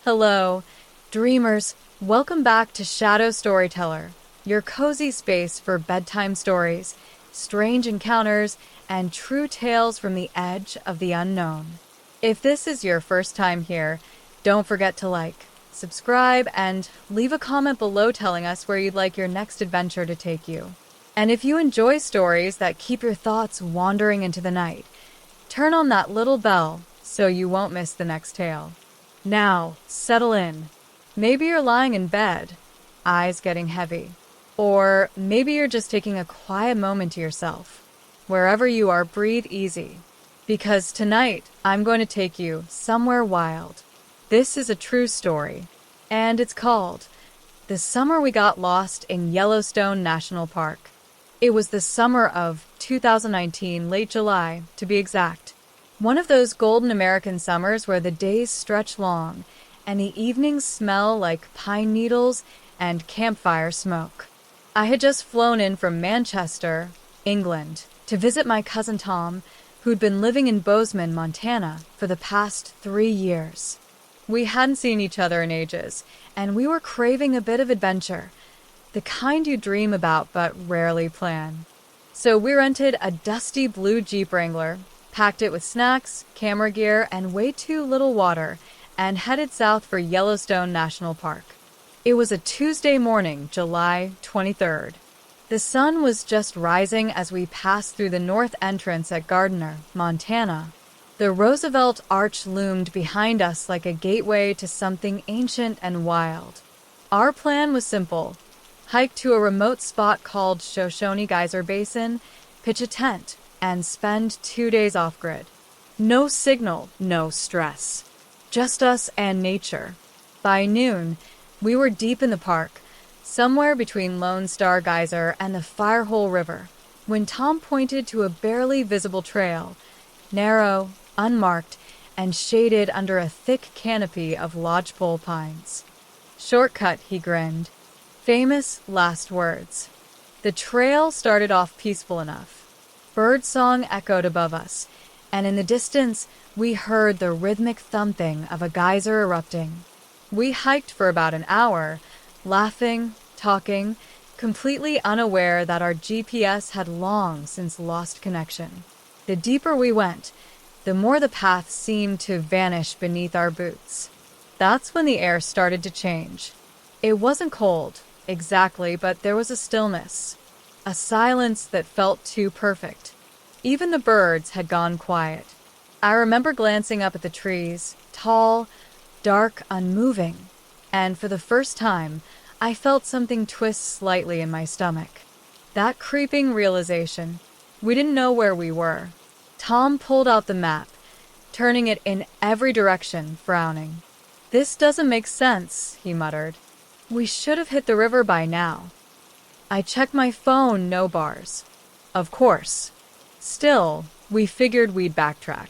Hello, dreamers. Welcome back to Shadow Storyteller, your cozy space for bedtime stories, strange encounters, and true tales from the edge of the unknown. If this is your first time here, don't forget to like, subscribe, and leave a comment below telling us where you'd like your next adventure to take you. And if you enjoy stories that keep your thoughts wandering into the night, turn on that little bell so you won't miss the next tale. Now, settle in. Maybe you're lying in bed, eyes getting heavy. Or maybe you're just taking a quiet moment to yourself. Wherever you are, breathe easy. Because tonight, I'm going to take you somewhere wild. This is a true story, and it's called The Summer We Got Lost in Yellowstone National Park. It was the summer of 2019, late July, to be exact. One of those golden American summers where the days stretch long and the evenings smell like pine needles and campfire smoke. I had just flown in from Manchester, England, to visit my cousin Tom, who'd been living in Bozeman, Montana, for the past 3 years. We hadn't seen each other in ages, and we were craving a bit of adventure, the kind you dream about but rarely plan. So we rented a dusty blue Jeep Wrangler, packed it with snacks, camera gear, and way too little water, and headed south for Yellowstone National Park. It was a Tuesday morning, July 23rd. The sun was just rising as we passed through the north entrance at Gardner, Montana. The Roosevelt Arch loomed behind us like a gateway to something ancient and wild. Our plan was simple: hike to a remote spot called Shoshone Geyser Basin, pitch a tent, and spend 2 days off-grid. No signal, no stress. Just us and nature. By noon, we were deep in the park, somewhere between Lone Star Geyser and the Firehole River, when Tom pointed to a barely visible trail, narrow, unmarked, and shaded under a thick canopy of lodgepole pines. "Shortcut," he grinned. Famous last words. The trail started off peaceful enough. Birdsong echoed above us, and in the distance, we heard the rhythmic thumping of a geyser erupting. We hiked for about an hour, laughing, talking, completely unaware that our GPS had long since lost connection. The deeper we went, the more the path seemed to vanish beneath our boots. That's when the air started to change. It wasn't cold, exactly, but there was a stillness. A silence that felt too perfect. Even the birds had gone quiet. I remember glancing up at the trees, tall, dark, unmoving, and for the first time, I felt something twist slightly in my stomach. That creeping realization. We didn't know where we were. Tom pulled out the map, turning it in every direction, frowning. "This doesn't make sense," he muttered. "We should have hit the river by now." I checked my phone, no bars. Of course. Still, we figured we'd backtrack.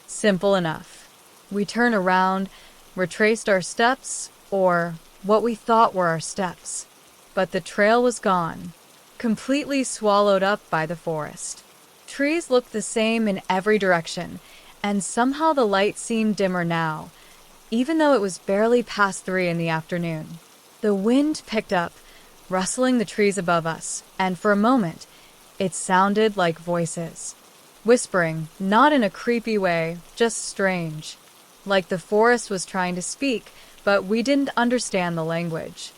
Simple enough. We turned around, retraced our steps, or what we thought were our steps. But the trail was gone, completely swallowed up by the forest. Trees looked the same in every direction, and somehow the light seemed dimmer now, even though it was barely past 3 in the afternoon. The wind picked up, rustling the trees above us, and for a moment, it sounded like voices. Whispering, not in a creepy way, just strange. Like the forest was trying to speak, but we didn't understand the language.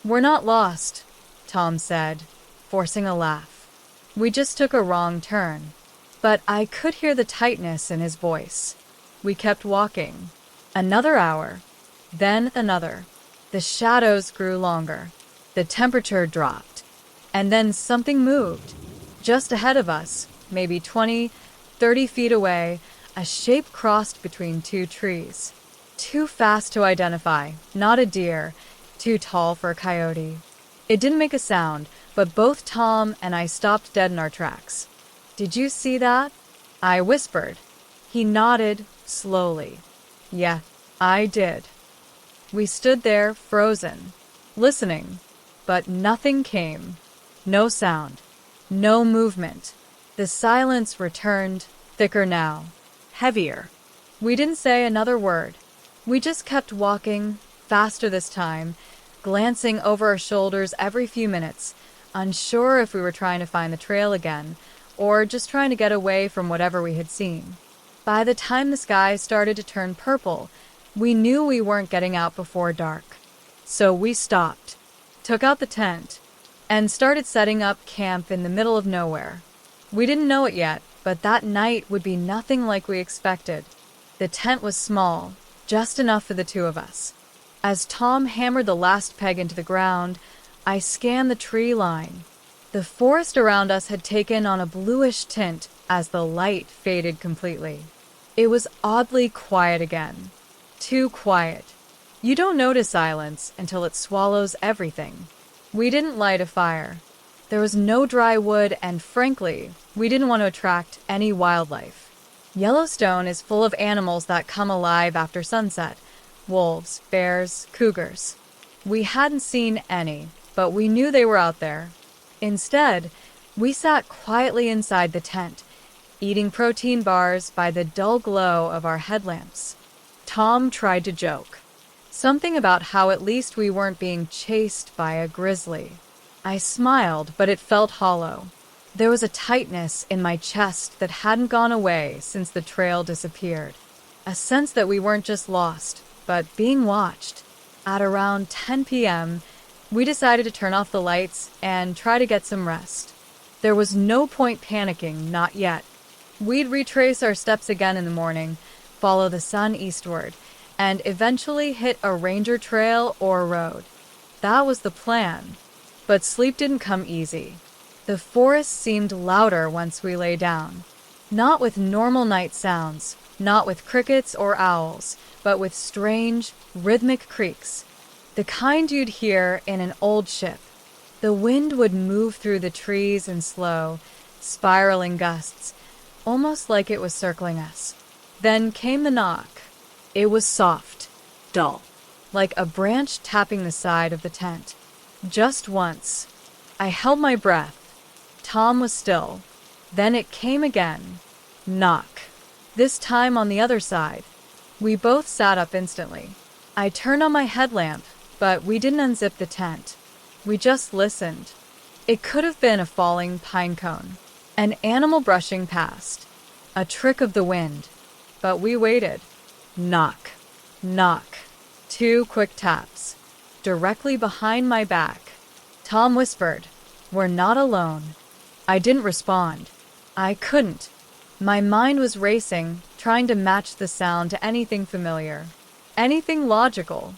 "We're not lost," Tom said, forcing a laugh. "We just took a wrong turn." But I could hear the tightness in his voice. We kept walking. Another hour, then another. The shadows grew longer. The temperature dropped. And then something moved. Just ahead of us, maybe 20, 30 feet away, a shape crossed between 2 trees. Too fast to identify, not a deer, too tall for a coyote. It didn't make a sound, but both Tom and I stopped dead in our tracks. "Did you see that?" I whispered. He nodded, slowly. "Yeah, I did." We stood there, frozen, listening, but nothing came. No sound. No movement. The silence returned, thicker now, heavier. We didn't say another word. We just kept walking, faster this time, glancing over our shoulders every few minutes, unsure if we were trying to find the trail again, or just trying to get away from whatever we had seen. By the time the sky started to turn purple, we knew we weren't getting out before dark. So we stopped, took out the tent, and started setting up camp in the middle of nowhere. We didn't know it yet, but that night would be nothing like we expected. The tent was small, just enough for the two of us. As Tom hammered the last peg into the ground, I scanned the tree line. The forest around us had taken on a bluish tint as the light faded completely. It was oddly quiet again. Too quiet. You don't notice silence until it swallows everything. We didn't light a fire. There was no dry wood, and frankly, we didn't want to attract any wildlife. Yellowstone is full of animals that come alive after sunset. Wolves, bears, cougars. We hadn't seen any, but we knew they were out there. Instead, we sat quietly inside the tent, eating protein bars by the dull glow of our headlamps. Tom tried to joke. Something about how at least we weren't being chased by a grizzly. I smiled, but it felt hollow. There was a tightness in my chest that hadn't gone away since the trail disappeared. A sense that we weren't just lost, but being watched. At around 10 p.m., we decided to turn off the lights and try to get some rest. There was no point panicking, not yet. We'd retrace our steps again in the morning, follow the sun eastward, and eventually hit a ranger trail or road. That was the plan. But sleep didn't come easy. The forest seemed louder once we lay down. Not with normal night sounds, not with crickets or owls, but with strange, rhythmic creaks. The kind you'd hear in an old ship. The wind would move through the trees in slow, spiraling gusts, almost like it was circling us. Then came the knock. It was soft, dull, like a branch tapping the side of the tent. Just once. I held my breath. Tom was still. Then it came again. Knock. This time on the other side. We both sat up instantly. I turned on my headlamp, but we didn't unzip the tent. We just listened. It could have been a falling pine cone, an animal brushing past, a trick of the wind. But we waited. Knock. Knock. 2 quick taps. Directly behind my back. Tom whispered, "We're not alone." I didn't respond. I couldn't. My mind was racing, trying to match the sound to anything familiar. Anything logical.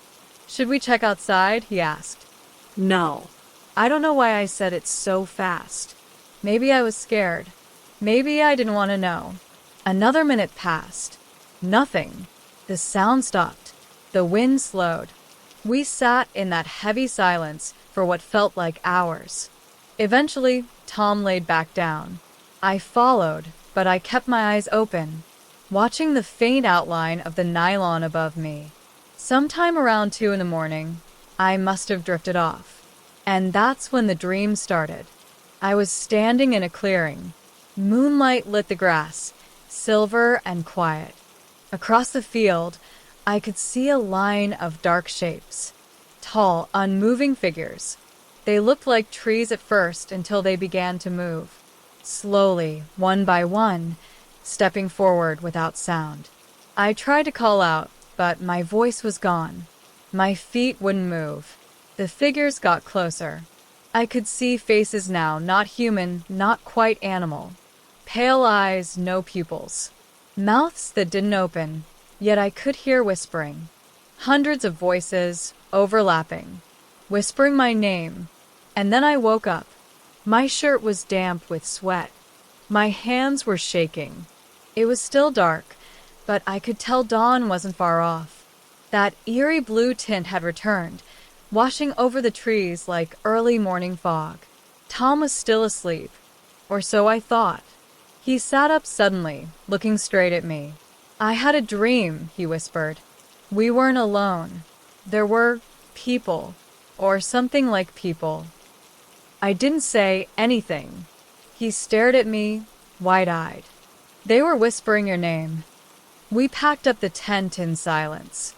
"Should we check outside?" he asked. No. I don't know why I said it so fast. Maybe I was scared. Maybe I didn't want to know. Another minute passed. Nothing. The sound stopped. The wind slowed. We sat in that heavy silence for what felt like hours. Eventually, Tom laid back down. I followed, but I kept my eyes open, watching the faint outline of the nylon above me. Sometime around 2 in the morning, I must have drifted off. And that's when the dream started. I was standing in a clearing. Moonlight lit the grass, silver and quiet. Across the field, I could see a line of dark shapes. Tall, unmoving figures. They looked like trees at first until they began to move. Slowly, one by one, stepping forward without sound. I tried to call out, but my voice was gone. My feet wouldn't move. The figures got closer. I could see faces now, not human, not quite animal. Pale eyes, no pupils. Mouths that didn't open, yet I could hear whispering. Hundreds of voices, overlapping, whispering my name. And then I woke up. My shirt was damp with sweat. My hands were shaking. It was still dark, but I could tell dawn wasn't far off. That eerie blue tint had returned, washing over the trees like early morning fog. Tom was still asleep, or so I thought. He sat up suddenly, looking straight at me. "I had a dream," he whispered. "We weren't alone. There were people, or something like people." I didn't say anything. He stared at me, wide-eyed. "They were whispering your name." We packed up the tent in silence.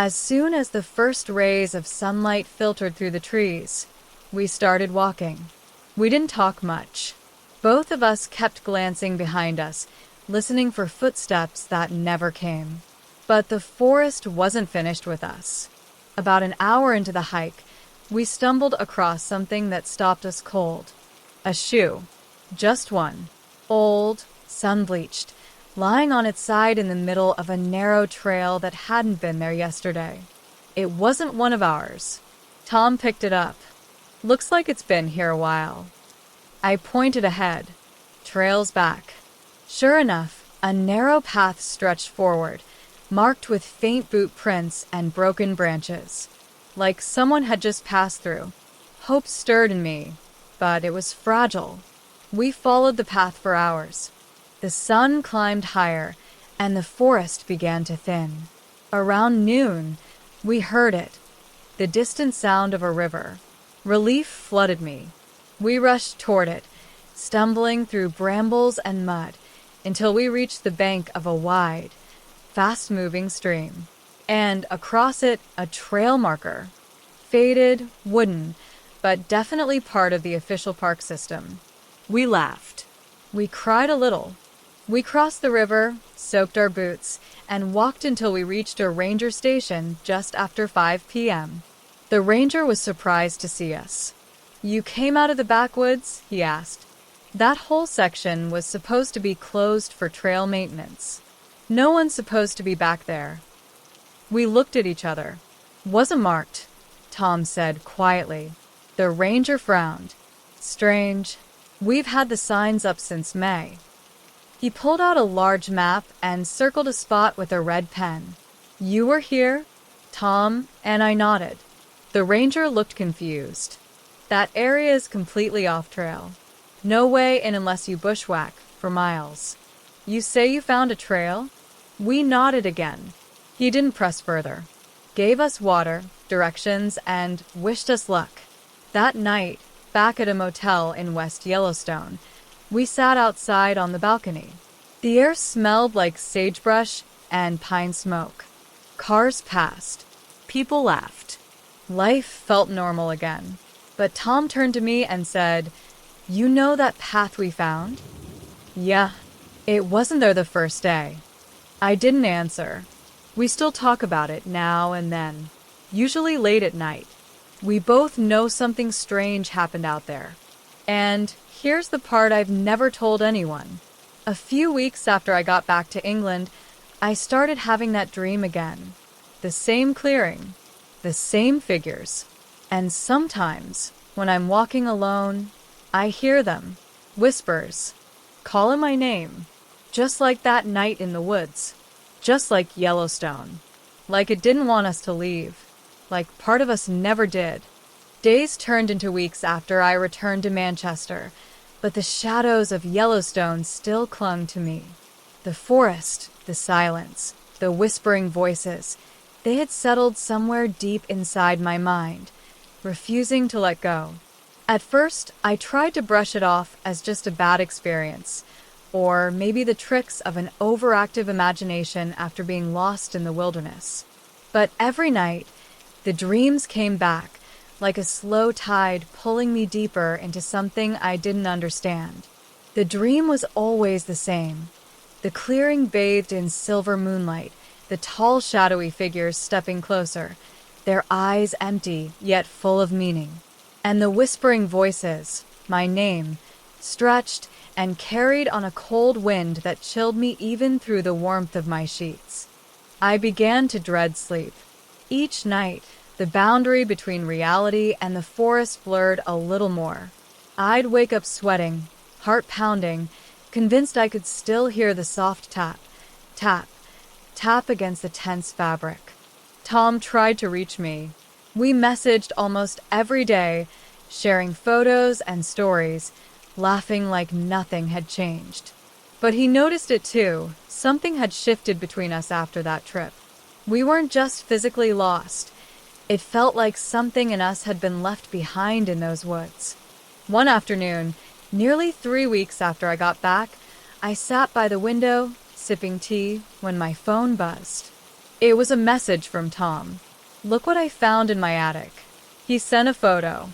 As soon as the first rays of sunlight filtered through the trees, we started walking. We didn't talk much. Both of us kept glancing behind us, listening for footsteps that never came. But the forest wasn't finished with us. About an hour into the hike, we stumbled across something that stopped us cold. A shoe. Just one. Old, sun-bleached, lying on its side in the middle of a narrow trail that hadn't been there yesterday. It wasn't one of ours. Tom picked it up. Looks like it's been here a while. I pointed ahead. Trails back. Sure enough, a narrow path stretched forward, marked with faint boot prints and broken branches. Like someone had just passed through. Hope stirred in me, but it was fragile. We followed the path for hours. The sun climbed higher, and the forest began to thin. Around noon, we heard it, the distant sound of a river. Relief flooded me. We rushed toward it, stumbling through brambles and mud, until we reached the bank of a wide, fast-moving stream. And across it, a trail marker. Faded, wooden, but definitely part of the official park system. We laughed. We cried a little. We crossed the river, soaked our boots, and walked until we reached a ranger station just after 5 p.m. The ranger was surprised to see us. "You came out of the backwoods?" he asked. That whole section was supposed to be closed for trail maintenance. No one's supposed to be back there. We looked at each other. "Wasn't marked," Tom said quietly. The ranger frowned. "Strange. We've had the signs up since May." He pulled out a large map and circled a spot with a red pen. "You were here?" Tom and I nodded. The ranger looked confused. "That area is completely off trail. No way in unless you bushwhack for miles." "You say you found a trail?" We nodded again. He didn't press further. Gave us water, directions, and wished us luck. That night, back at a motel in West Yellowstone, we sat outside on the balcony. The air smelled like sagebrush and pine smoke. Cars passed. People laughed. Life felt normal again. But Tom turned to me and said, "You know that path we found?" "Yeah, it wasn't there the first day." I didn't answer. We still talk about it now and then, usually late at night. We both know something strange happened out there. And here's the part I've never told anyone. A few weeks after I got back to England, I started having that dream again. The same clearing, the same figures. And sometimes, when I'm walking alone, I hear them. Whispers. Calling my name. Just like that night in the woods. Just like Yellowstone. Like it didn't want us to leave. Like part of us never did. Days turned into weeks after I returned to Manchester, but the shadows of Yellowstone still clung to me. The forest, the silence, the whispering voices, they had settled somewhere deep inside my mind, refusing to let go. At first, I tried to brush it off as just a bad experience, or maybe the tricks of an overactive imagination after being lost in the wilderness. But every night, the dreams came back, like a slow tide pulling me deeper into something I didn't understand. The dream was always the same. The clearing bathed in silver moonlight, the tall shadowy figures stepping closer, their eyes empty yet full of meaning. And the whispering voices, my name, stretched and carried on a cold wind that chilled me even through the warmth of my sheets. I began to dread sleep. Each night, the boundary between reality and the forest blurred a little more. I'd wake up sweating, heart pounding, convinced I could still hear the soft tap, tap, tap against the tense fabric. Tom tried to reach me. We messaged almost every day, sharing photos and stories, laughing like nothing had changed. But he noticed it too. Something had shifted between us after that trip. We weren't just physically lost. It felt like something in us had been left behind in those woods. One afternoon, nearly 3 weeks after I got back, I sat by the window, sipping tea, when my phone buzzed. It was a message from Tom. "Look what I found in my attic." He sent a photo.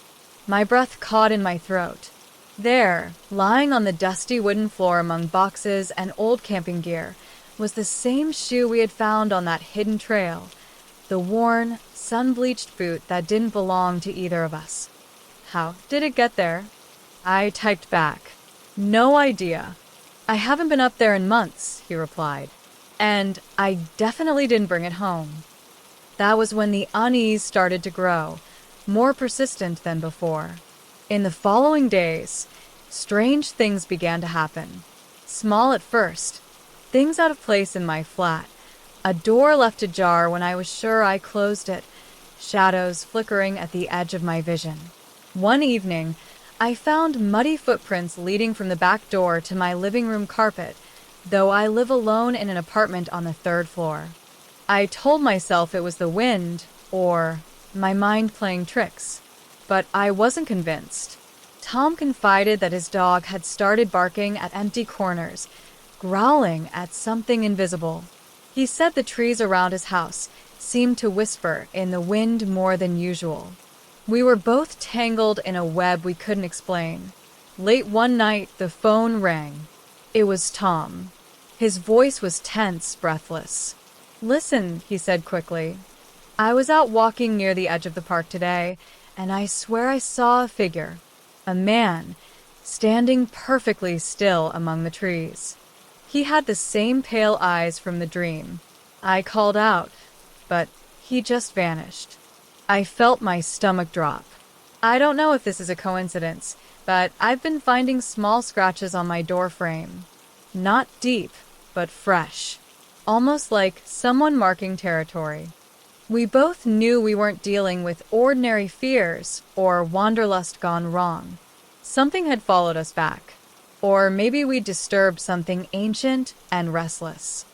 My breath caught in my throat. There, lying on the dusty wooden floor among boxes and old camping gear, was the same shoe we had found on that hidden trail, the worn, sun-bleached boot that didn't belong to either of us. "How did it get there?" I typed back. "No idea. I haven't been up there in months," he replied. "And I definitely didn't bring it home." That was when the unease started to grow, more persistent than before. In the following days, strange things began to happen. Small at first, things out of place in my flat, a door left ajar when I was sure I closed it, shadows flickering at the edge of my vision. One evening, I found muddy footprints leading from the back door to my living room carpet, though I live alone in an apartment on the third floor. I told myself it was the wind, or my mind playing tricks, but I wasn't convinced. Tom confided that his dog had started barking at empty corners, growling at something invisible. He said the trees around his house seemed to whisper in the wind more than usual. We were both tangled in a web we couldn't explain. Late one night, the phone rang. It was Tom. His voice was tense, breathless. "Listen," he said quickly. "I was out walking near the edge of the park today, and I swear I saw a figure. A man, standing perfectly still among the trees. He had the same pale eyes from the dream." I called out, but he just vanished. I felt my stomach drop. I don't know if this is a coincidence, but I've been finding small scratches on my door frame. Not deep, but fresh. Almost like someone marking territory. We both knew we weren't dealing with ordinary fears or wanderlust gone wrong. Something had followed us back. Or maybe we disturbed something ancient and restless.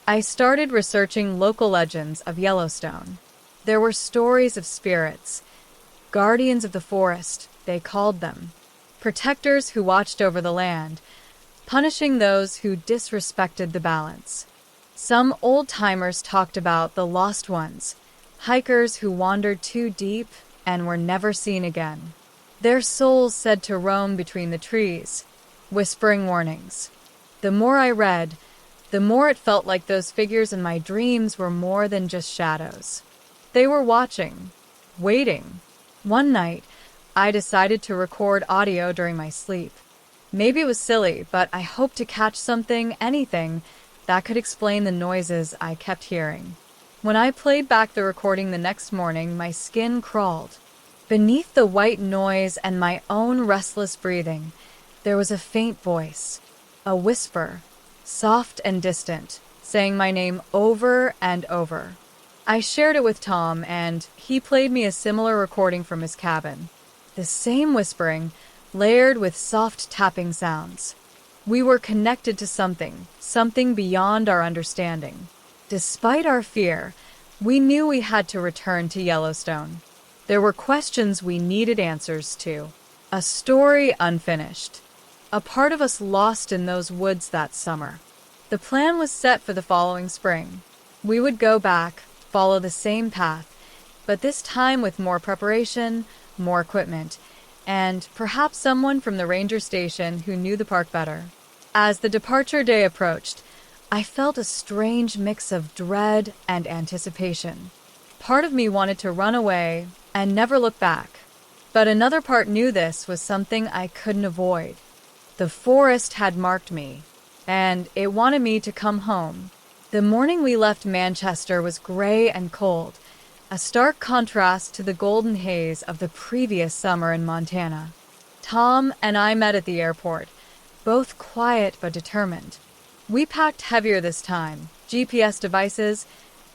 I started researching local legends of Yellowstone. There were stories of spirits, guardians of the forest, they called them, protectors who watched over the land, punishing those who disrespected the balance. Some old-timers talked about the lost ones, hikers who wandered too deep and were never seen again. Their souls said to roam between the trees, whispering warnings. The more I read, the more it felt like those figures in my dreams were more than just shadows. They were watching, waiting. One night, I decided to record audio during my sleep. Maybe it was silly, but I hoped to catch something, anything, that could explain the noises I kept hearing. When I played back the recording the next morning, my skin crawled. Beneath the white noise and my own restless breathing, there was a faint voice, a whisper, soft and distant, saying my name over and over. I shared it with Tom, and he played me a similar recording from his cabin. The same whispering, layered with soft tapping sounds. We were connected to something beyond our understanding. Despite our fear, we knew we had to return to Yellowstone. There were questions we needed answers to. A story unfinished. A part of us lost in those woods that summer. The plan was set for the following spring. We would go back, follow the same path, but this time with more preparation, more equipment, and perhaps someone from the ranger station who knew the park better. As the departure day approached, I felt a strange mix of dread and anticipation. Part of me wanted to run away and never look back, but another part knew this was something I couldn't avoid. The forest had marked me, and it wanted me to come home. The morning we left Manchester was gray and cold, a stark contrast to the golden haze of the previous summer in Montana. Tom and I met at the airport, both quiet but determined. We packed heavier this time, GPS devices,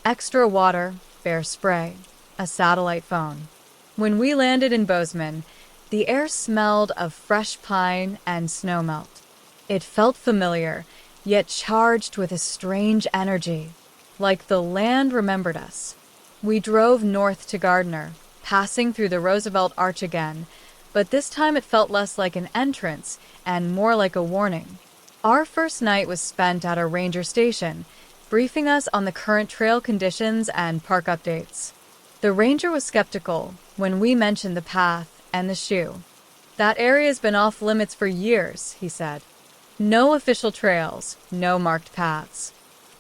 extra water, bear spray, a satellite phone. When we landed in Bozeman, the air smelled of fresh pine and snowmelt. It felt familiar, yet charged with a strange energy, like the land remembered us. We drove north to Gardner, passing through the Roosevelt Arch again, but this time it felt less like an entrance and more like a warning. Our first night was spent at a ranger station, briefing us on the current trail conditions and park updates. The ranger was skeptical when we mentioned the path and the shoe. "That area's been off limits for years," he said. "No official trails, no marked paths.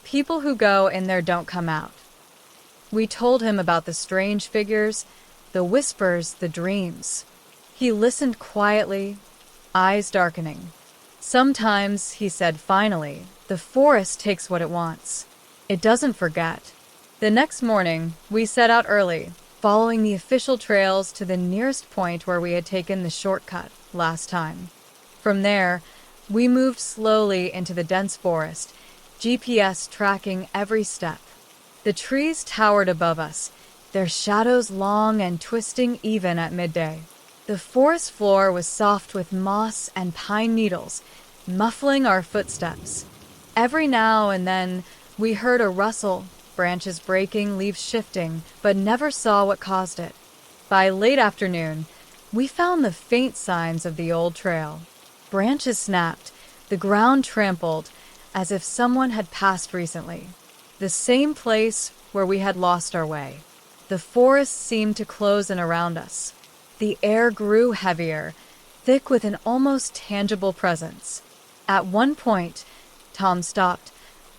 People who go in there don't come out." We told him about the strange figures, the whispers, the dreams. He listened quietly, eyes darkening. "Sometimes," he said finally, "the forest takes what it wants. It doesn't forget." The next morning, we set out early, following the official trails to the nearest point where we had taken the shortcut last time. From there, we moved slowly into the dense forest, GPS tracking every step. The trees towered above us, their shadows long and twisting even at midday. The forest floor was soft with moss and pine needles, muffling our footsteps. Every now and then, we heard a rustle, branches breaking, leaves shifting, but never saw what caused it. By late afternoon, we found the faint signs of the old trail. Branches snapped, the ground trampled, as if someone had passed recently. The same place where we had lost our way. The forest seemed to close in around us. The air grew heavier, thick with an almost tangible presence. At one point, Tom stopped,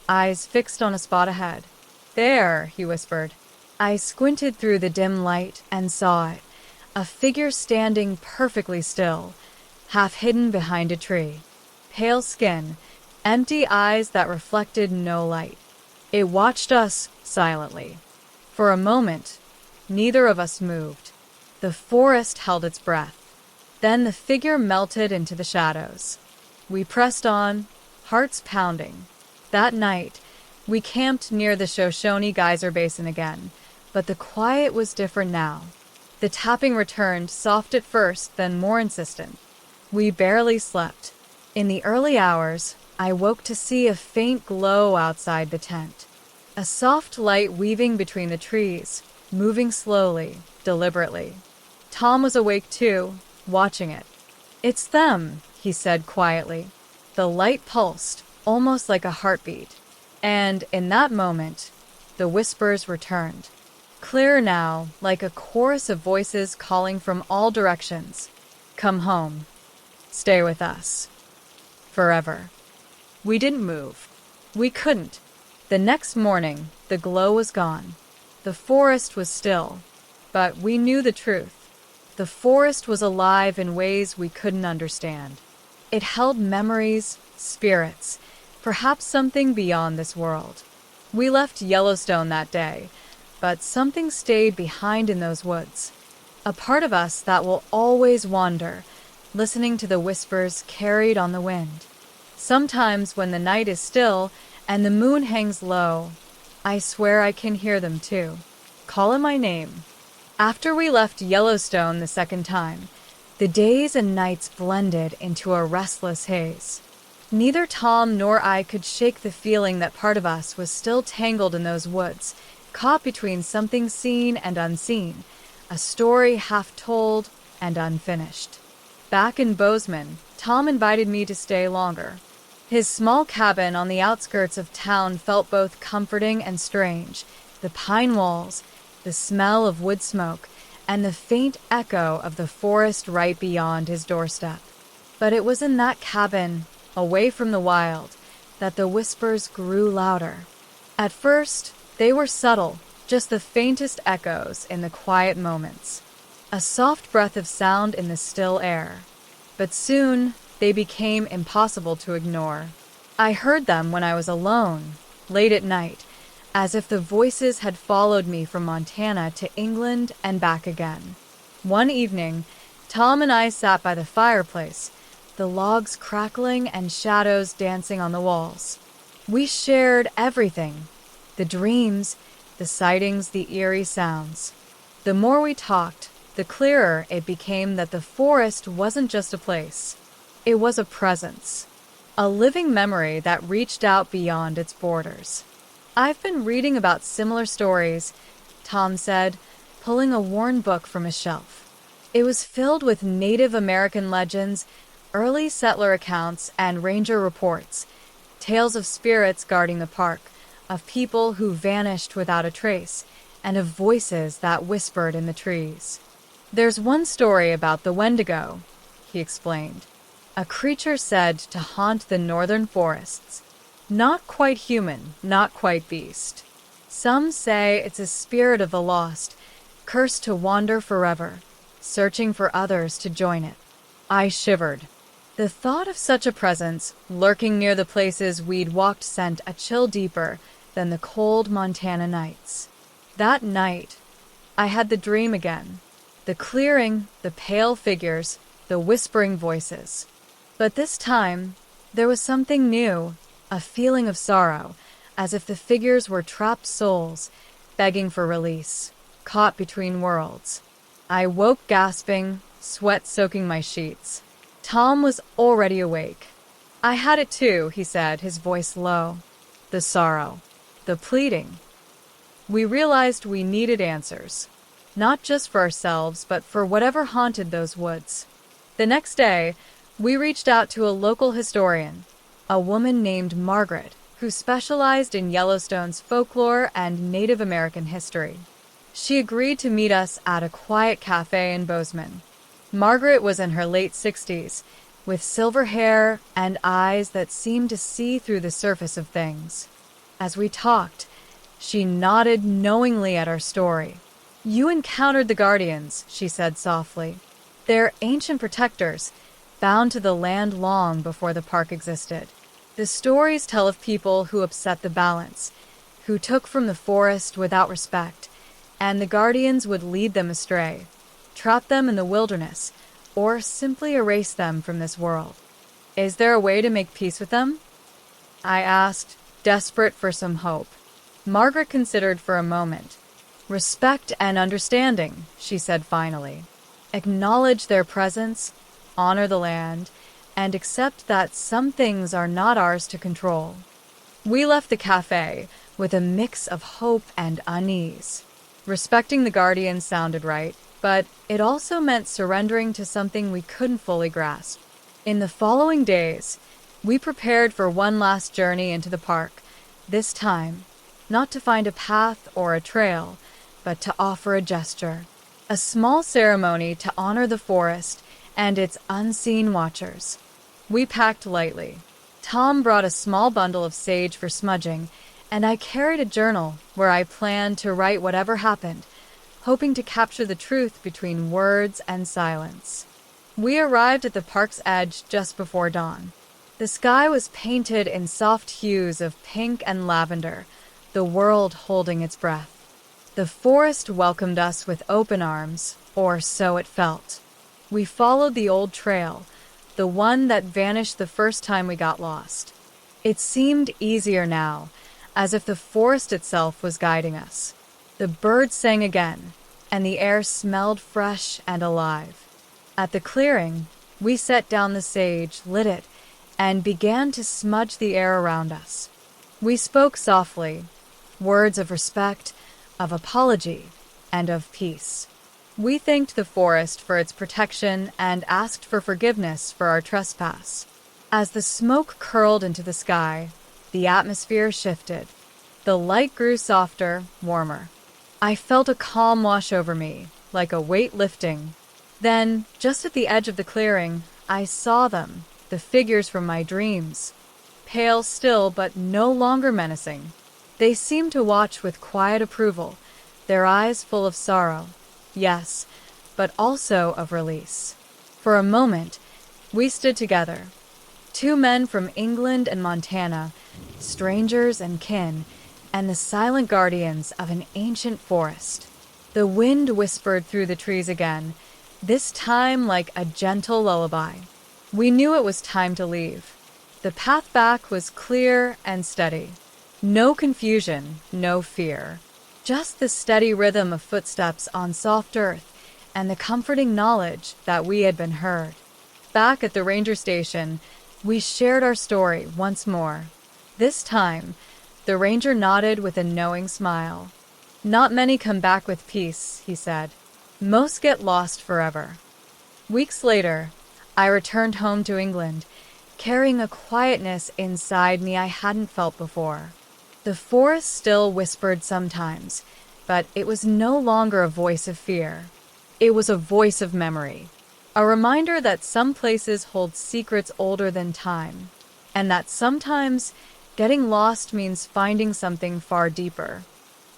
eyes fixed on a spot ahead. "There," he whispered. I squinted through the dim light and saw it, a figure standing perfectly still, half hidden behind a tree. Pale skin, empty eyes that reflected no light. It watched us silently. For a moment, neither of us moved. The forest held its breath. Then the figure melted into the shadows. We pressed on, hearts pounding. That night, we camped near the Shoshone Geyser Basin again, but the quiet was different now. The tapping returned, soft at first, then more insistent. We barely slept. In the early hours, I woke to see a faint glow outside the tent. A soft light weaving between the trees, moving slowly, deliberately. Tom was awake too, watching it. "It's them," he said quietly. The light pulsed, almost like a heartbeat. And in that moment, the whispers returned. Clearer now, like a chorus of voices calling from all directions. "Come home. Stay with us. Forever." We didn't move. We couldn't. The next morning, the glow was gone. The forest was still. But we knew the truth. The forest was alive in ways we couldn't understand. It held memories, spirits, perhaps something beyond this world. We left Yellowstone that day, but something stayed behind in those woods. A part of us that will always wander, listening to the whispers carried on the wind. Sometimes when the night is still and the moon hangs low, I swear I can hear them too, calling my name. After we left Yellowstone the second time, the days and nights blended into a restless haze. Neither Tom nor I could shake the feeling that part of us was still tangled in those woods, caught between something seen and unseen, a story half told and unfinished. Back in Bozeman, Tom invited me to stay longer. His small cabin on the outskirts of town felt both comforting and strange. The pine walls, the smell of wood smoke, and the faint echo of the forest right beyond his doorstep. But it was in that cabin, away from the wild, that the whispers grew louder. At first, they were subtle, just the faintest echoes in the quiet moments. A soft breath of sound in the still air. But soon, they became impossible to ignore. I heard them when I was alone, late at night, as if the voices had followed me from Montana to England and back again. One evening, Tom and I sat by the fireplace, the logs crackling and shadows dancing on the walls. We shared everything, the dreams, the sightings, the eerie sounds. The more we talked, the clearer it became that the forest wasn't just a place. It was a presence, a living memory that reached out beyond its borders. "I've been reading about similar stories," Tom said, pulling a worn book from his shelf. It was filled with Native American legends, early settler accounts, and ranger reports, tales of spirits guarding the park, of people who vanished without a trace, and of voices that whispered in the trees. "There's one story about the Wendigo," he explained. "A creature said to haunt the northern forests. Not quite human, not quite beast. Some say it's a spirit of the lost, cursed to wander forever, searching for others to join it." I shivered. The thought of such a presence lurking near the places we'd walked sent a chill deeper than the cold Montana nights. That night, I had the dream again. The clearing, the pale figures, the whispering voices. But this time, there was something new, a feeling of sorrow, as if the figures were trapped souls, begging for release, caught between worlds. I woke gasping, sweat soaking my sheets. Tom was already awake. "I had it too," he said, his voice low. The sorrow, the pleading. We realized we needed answers, not just for ourselves, but for whatever haunted those woods. The next day, we reached out to a local historian, a woman named Margaret, who specialized in Yellowstone's folklore and Native American history. She agreed to meet us at a quiet cafe in Bozeman. Margaret was in her late 60s, with silver hair and eyes that seemed to see through the surface of things. As we talked, she nodded knowingly at our story. "You encountered the Guardians," she said softly. "They're ancient protectors, bound to the land long before the park existed. The stories tell of people who upset the balance, who took from the forest without respect, and the Guardians would lead them astray, trap them in the wilderness, or simply erase them from this world. Is there a way to make peace with them?" I asked, desperate for some hope. Margaret considered for a moment. "Respect and understanding," she said finally. "Acknowledge their presence, honor the land, and accept that some things are not ours to control." We left the cafe with a mix of hope and unease. Respecting the Guardians sounded right, but it also meant surrendering to something we couldn't fully grasp. In the following days, we prepared for one last journey into the park, this time, not to find a path or a trail, but to offer a gesture, a small ceremony to honor the forest and its unseen watchers. We packed lightly. Tom brought a small bundle of sage for smudging, and I carried a journal where I planned to write whatever happened, hoping to capture the truth between words and silence. We arrived at the park's edge just before dawn. The sky was painted in soft hues of pink and lavender, the world holding its breath. The forest welcomed us with open arms, or so it felt. We followed the old trail, the one that vanished the first time we got lost. It seemed easier now, as if the forest itself was guiding us. The birds sang again, and the air smelled fresh and alive. At the clearing, we set down the sage, lit it, and began to smudge the air around us. We spoke softly, words of respect, of apology, and of peace. We thanked the forest for its protection and asked for forgiveness for our trespass. As the smoke curled into the sky, the atmosphere shifted. The light grew softer, warmer. I felt a calm wash over me, like a weight lifting. Then, just at the edge of the clearing, I saw them, the figures from my dreams. Pale still, but no longer menacing. They seemed to watch with quiet approval, their eyes full of sorrow. Yes, but also of release. For a moment, we stood together. Two men from England and Montana, strangers and kin, and the silent guardians of an ancient forest. The wind whispered through the trees again, this time like a gentle lullaby. We knew it was time to leave. The path back was clear and steady. No confusion, no fear. Just the steady rhythm of footsteps on soft earth and the comforting knowledge that we had been heard. Back at the ranger station, we shared our story once more. This time, the ranger nodded with a knowing smile. "Not many come back with peace," he said. "Most get lost forever." Weeks later, I returned home to England, carrying a quietness inside me I hadn't felt before. The forest still whispered sometimes, but it was no longer a voice of fear. It was a voice of memory, a reminder that some places hold secrets older than time, and that sometimes getting lost means finding something far deeper.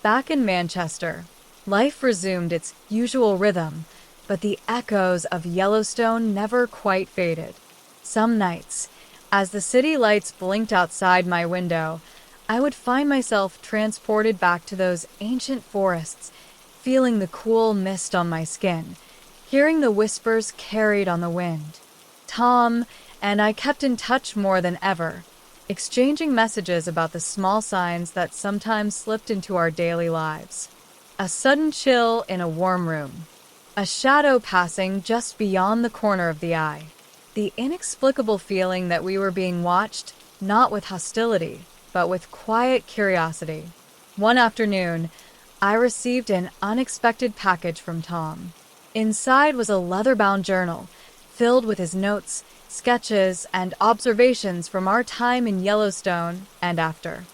Back in Manchester, life resumed its usual rhythm, but the echoes of Yellowstone never quite faded. Some nights, as the city lights blinked outside my window, I would find myself transported back to those ancient forests, feeling the cool mist on my skin, hearing the whispers carried on the wind. Tom and I kept in touch more than ever, exchanging messages about the small signs that sometimes slipped into our daily lives. A sudden chill in a warm room, a shadow passing just beyond the corner of the eye, the inexplicable feeling that we were being watched, not with hostility, but with quiet curiosity. One afternoon, I received an unexpected package from Tom. Inside was a leather-bound journal, filled with his notes, sketches, and observations from our time in Yellowstone and after.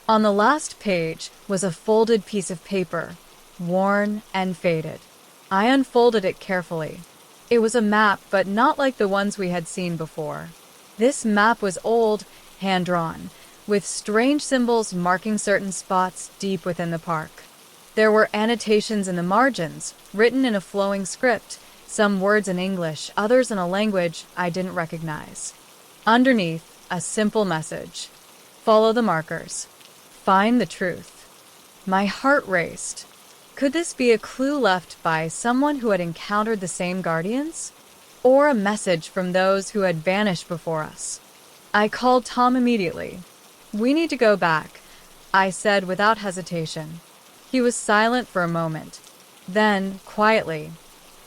On the last page was a folded piece of paper, worn and faded. I unfolded it carefully. It was a map, but not like the ones we had seen before. This map was old, hand-drawn, with strange symbols marking certain spots deep within the park. There were annotations in the margins, written in a flowing script, some words in English, others in a language I didn't recognize. Underneath, a simple message: follow the markers. Find the truth. My heart raced. Could this be a clue left by someone who had encountered the same guardians? Or a message from those who had vanished before us? I called Tom immediately. "We need to go back," I said without hesitation. He was silent for a moment. Then, quietly,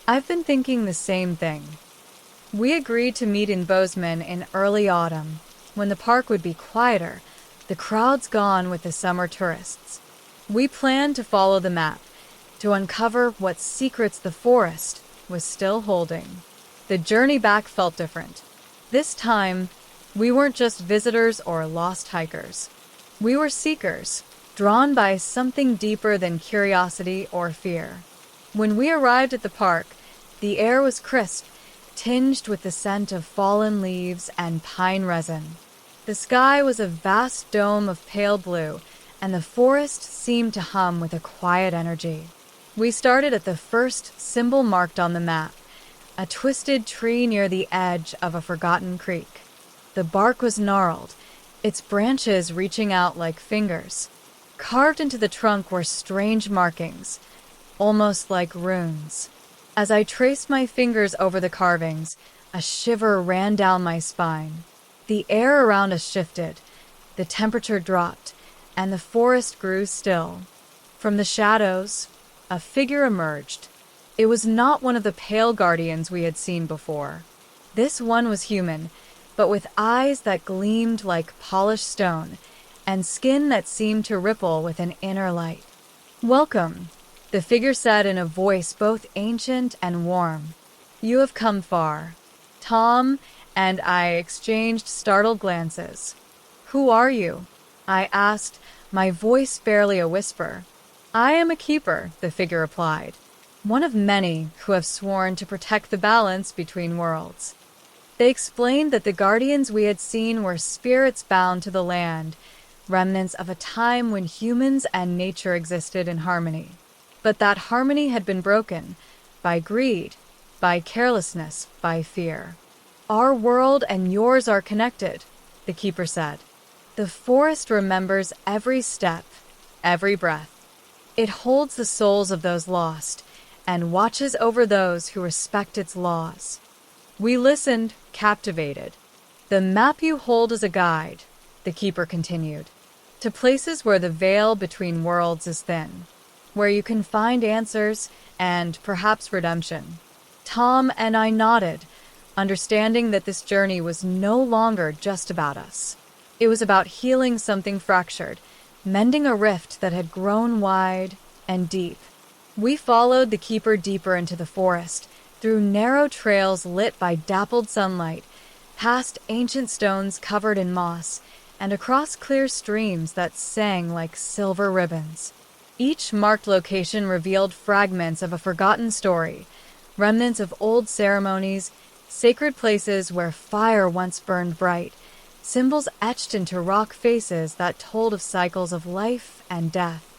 "I've been thinking the same thing." We agreed to meet in Bozeman in early autumn, when the park would be quieter, the crowds gone with the summer tourists. We planned to follow the map, to uncover what secrets the forest was still holding. The journey back felt different. This time, we weren't just visitors or lost hikers. We were seekers, drawn by something deeper than curiosity or fear. When we arrived at the park, the air was crisp, tinged with the scent of fallen leaves and pine resin. The sky was a vast dome of pale blue, and the forest seemed to hum with a quiet energy. We started at the first symbol marked on the map, a twisted tree near the edge of a forgotten creek. The bark was gnarled, its branches reaching out like fingers. Carved into the trunk were strange markings, almost like runes. As I traced my fingers over the carvings, a shiver ran down my spine. The air around us shifted, the temperature dropped, and the forest grew still. From the shadows, a figure emerged. It was not one of the pale guardians we had seen before. This one was human, but with eyes that gleamed like polished stone, and skin that seemed to ripple with an inner light. "Welcome," the figure said in a voice both ancient and warm. "You have come far." Tom and I exchanged startled glances. "Who are you?" I asked, my voice barely a whisper. "I am a keeper," the figure replied. "One of many who have sworn to protect the balance between worlds." They explained that the guardians we had seen were spirits bound to the land, remnants of a time when humans and nature existed in harmony. But that harmony had been broken by greed, by carelessness, by fear. "Our world and yours are connected," the keeper said. "The forest remembers every step, every breath. It holds the souls of those lost and watches over those who respect its laws." We listened, captivated. "The map you hold is a guide," the keeper continued, "to places where the veil between worlds is thin, where you can find answers and perhaps redemption." Tom and I nodded, understanding that this journey was no longer just about us. It was about healing something fractured, mending a rift that had grown wide and deep. We followed the keeper deeper into the forest, through narrow trails lit by dappled sunlight, past ancient stones covered in moss, and across clear streams that sang like silver ribbons. Each marked location revealed fragments of a forgotten story, remnants of old ceremonies, sacred places where fire once burned bright, symbols etched into rock faces that told of cycles of life and death,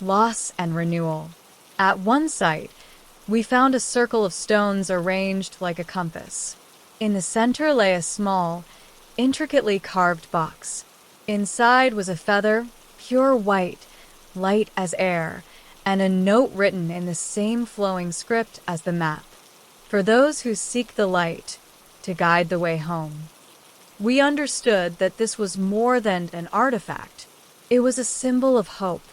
loss and renewal. At one site, we found a circle of stones arranged like a compass. In the center lay a small, intricately carved box. Inside was a feather, pure white, light as air, and a note written in the same flowing script as the map. For those who seek the light, to guide the way home. We understood that this was more than an artifact. It was a symbol of hope,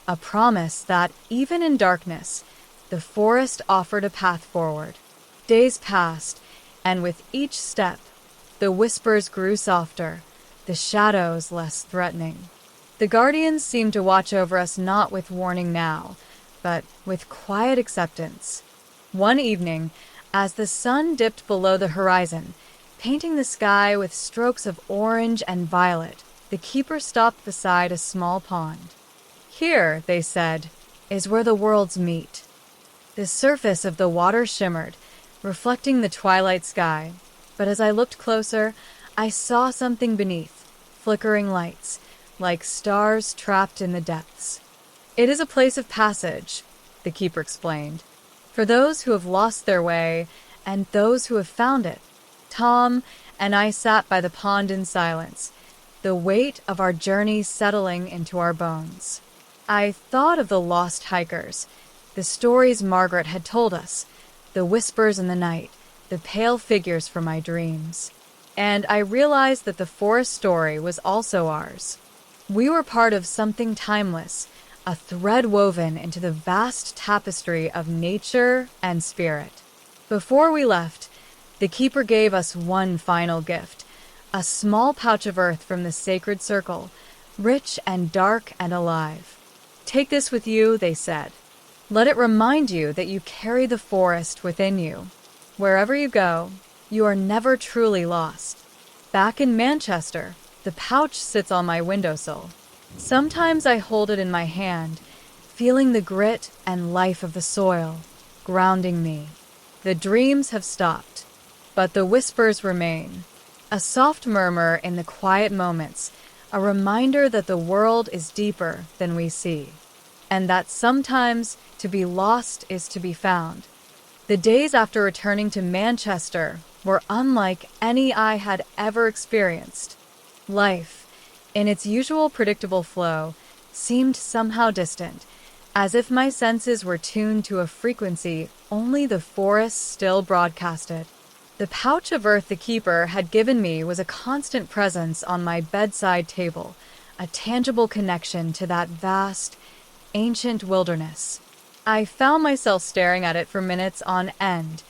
a promise that, even in darkness, the forest offered a path forward. Days passed, and with each step, the whispers grew softer, the shadows less threatening. The guardians seemed to watch over us not with warning now, but with quiet acceptance. One evening, as the sun dipped below the horizon, painting the sky with strokes of orange and violet, the keeper stopped beside a small pond. "Here," they said, "is where the worlds meet." The surface of the water shimmered, reflecting the twilight sky, but as I looked closer, I saw something beneath, flickering lights, like stars trapped in the depths. "It is a place of passage," the keeper explained, "for those who have lost their way and those who have found it." Tom and I sat by the pond in silence, the weight of our journey settling into our bones. I thought of the lost hikers, the stories Margaret had told us, the whispers in the night, the pale figures from my dreams. And I realized that the forest story was also ours. We were part of something timeless, a thread woven into the vast tapestry of nature and spirit. Before we left, the keeper gave us one final gift, a small pouch of earth from the sacred circle, rich and dark and alive. "Take this with you," they said. "Let it remind you that you carry the forest within you. Wherever you go, you are never truly lost." Back in Manchester, the pouch sits on my windowsill. Sometimes I hold it in my hand, feeling the grit and life of the soil, grounding me. The dreams have stopped, but the whispers remain. A soft murmur in the quiet moments, a reminder that the world is deeper than we see, and that sometimes to be lost is to be found. The days after returning to Manchester were unlike any I had ever experienced. Life, in its usual predictable flow, seemed somehow distant, as if my senses were tuned to a frequency only the forest still broadcasted. The pouch of earth the keeper had given me was a constant presence on my bedside table, a tangible connection to that vast, ancient wilderness. I found myself staring at it for minutes on end,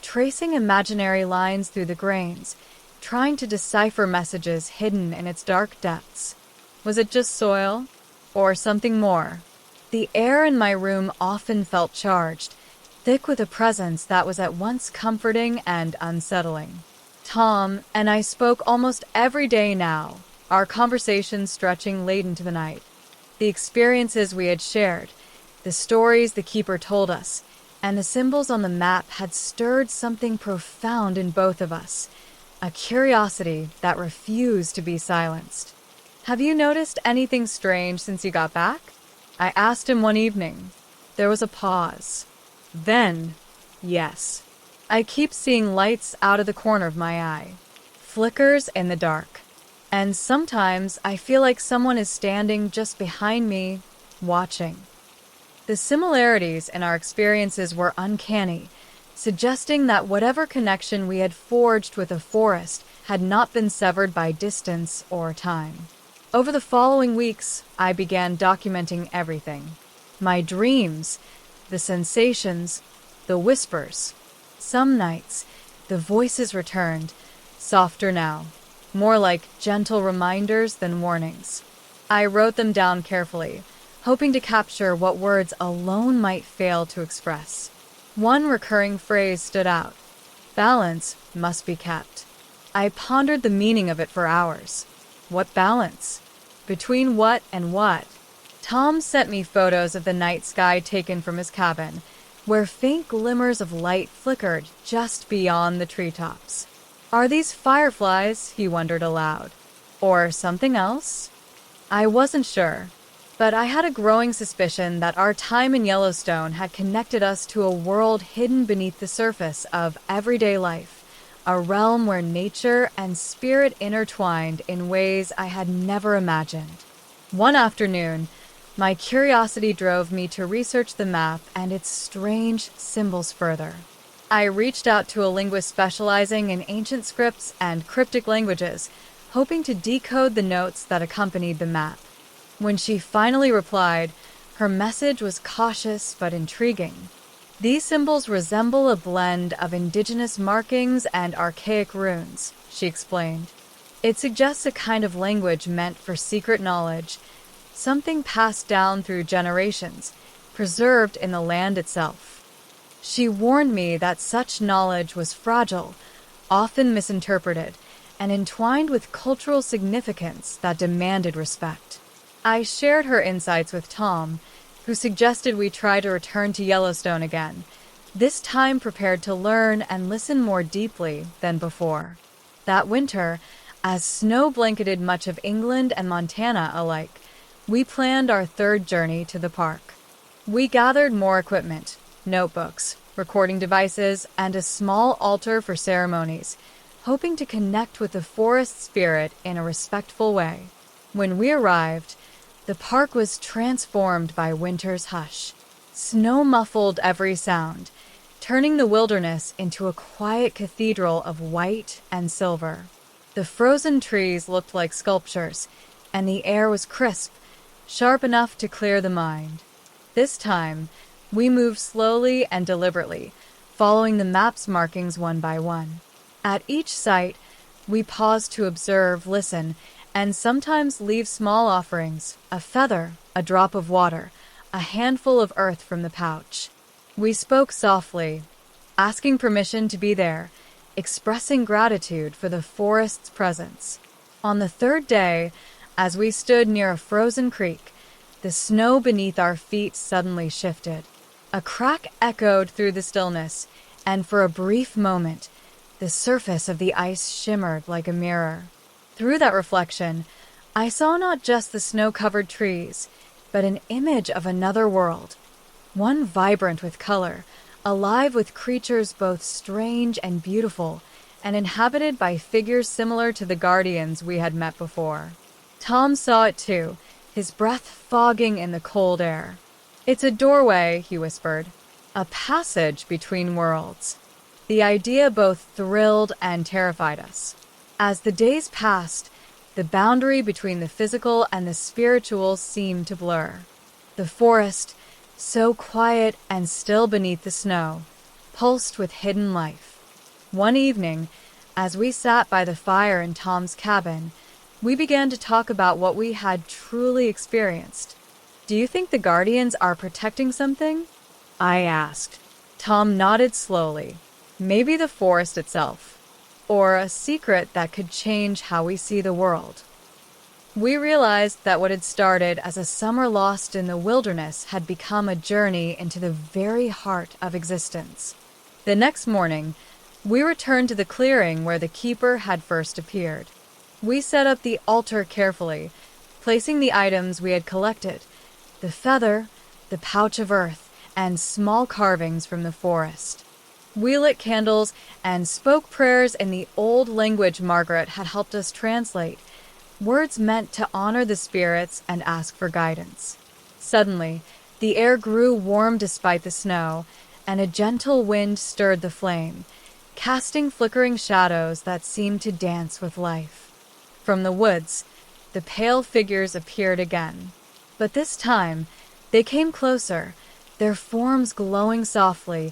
tracing imaginary lines through the grains, trying to decipher messages hidden in its dark depths. Was it just soil? Or something more? The air in my room often felt charged, thick with a presence that was at once comforting and unsettling. Tom and I spoke almost every day now, our conversations stretching late into the night. The experiences we had shared, the stories the keeper told us, and the symbols on the map had stirred something profound in both of us, a curiosity that refused to be silenced. "Have you noticed anything strange since you got back?" I asked him one evening. There was a pause. Then, yes. "I keep seeing lights out of the corner of my eye, flickers in the dark, and sometimes I feel like someone is standing just behind me, watching." The similarities in our experiences were uncanny, suggesting that whatever connection we had forged with the forest had not been severed by distance or time. Over the following weeks, I began documenting everything. My dreams, the sensations, the whispers. Some nights, the voices returned, softer now, more like gentle reminders than warnings. I wrote them down carefully, hoping to capture what words alone might fail to express. One recurring phrase stood out: "Balance must be kept." I pondered the meaning of it for hours. What balance? Between what and what? Tom sent me photos of the night sky taken from his cabin, where faint glimmers of light flickered just beyond the treetops. Are these fireflies? He wondered aloud. Or something else? I wasn't sure, but I had a growing suspicion that our time in Yellowstone had connected us to a world hidden beneath the surface of everyday life, a realm where nature and spirit intertwined in ways I had never imagined. One afternoon, my curiosity drove me to research the map and its strange symbols further. I reached out to a linguist specializing in ancient scripts and cryptic languages, hoping to decode the notes that accompanied the map. When she finally replied, her message was cautious but intriguing. These symbols resemble a blend of indigenous markings and archaic runes, she explained. It suggests a kind of language meant for secret knowledge, something passed down through generations, preserved in the land itself. She warned me that such knowledge was fragile, often misinterpreted, and entwined with cultural significance that demanded respect. I shared her insights with Tom, who suggested we try to return to Yellowstone again, this time prepared to learn and listen more deeply than before. That winter, as snow blanketed much of England and Montana alike, we planned our third journey to the park. We gathered more equipment, notebooks, recording devices, and a small altar for ceremonies, hoping to connect with the forest spirit in a respectful way. When we arrived, the park was transformed by winter's hush. Snow muffled every sound, turning the wilderness into a quiet cathedral of white and silver. The frozen trees looked like sculptures, and the air was crisp, sharp enough to clear the mind. This time, we moved slowly and deliberately, following the map's markings one by one. At each site, we paused to observe, listen, and sometimes leave small offerings, a feather, a drop of water, a handful of earth from the pouch. We spoke softly, asking permission to be there, expressing gratitude for the forest's presence. On the third day, as we stood near a frozen creek, the snow beneath our feet suddenly shifted. A crack echoed through the stillness, and for a brief moment, the surface of the ice shimmered like a mirror. Through that reflection, I saw not just the snow-covered trees, but an image of another world, one vibrant with color, alive with creatures both strange and beautiful, and inhabited by figures similar to the guardians we had met before. Tom saw it too, his breath fogging in the cold air. "It's a doorway," he whispered, "a passage between worlds." The idea both thrilled and terrified us. As the days passed, the boundary between the physical and the spiritual seemed to blur. The forest, so quiet and still beneath the snow, pulsed with hidden life. One evening, as we sat by the fire in Tom's cabin, we began to talk about what we had truly experienced. "Do you think the Guardians are protecting something?" I asked. Tom nodded slowly. "Maybe the forest itself, or a secret that could change how we see the world." We realized that what had started as a summer lost in the wilderness had become a journey into the very heart of existence. The next morning, we returned to the clearing where the keeper had first appeared. We set up the altar carefully, placing the items we had collected, the feather, the pouch of earth, and small carvings from the forest. We lit candles and spoke prayers in the old language Margaret had helped us translate, words meant to honor the spirits and ask for guidance. Suddenly, the air grew warm despite the snow, and a gentle wind stirred the flame, casting flickering shadows that seemed to dance with life. From the woods, the pale figures appeared again. But this time, they came closer, their forms glowing softly,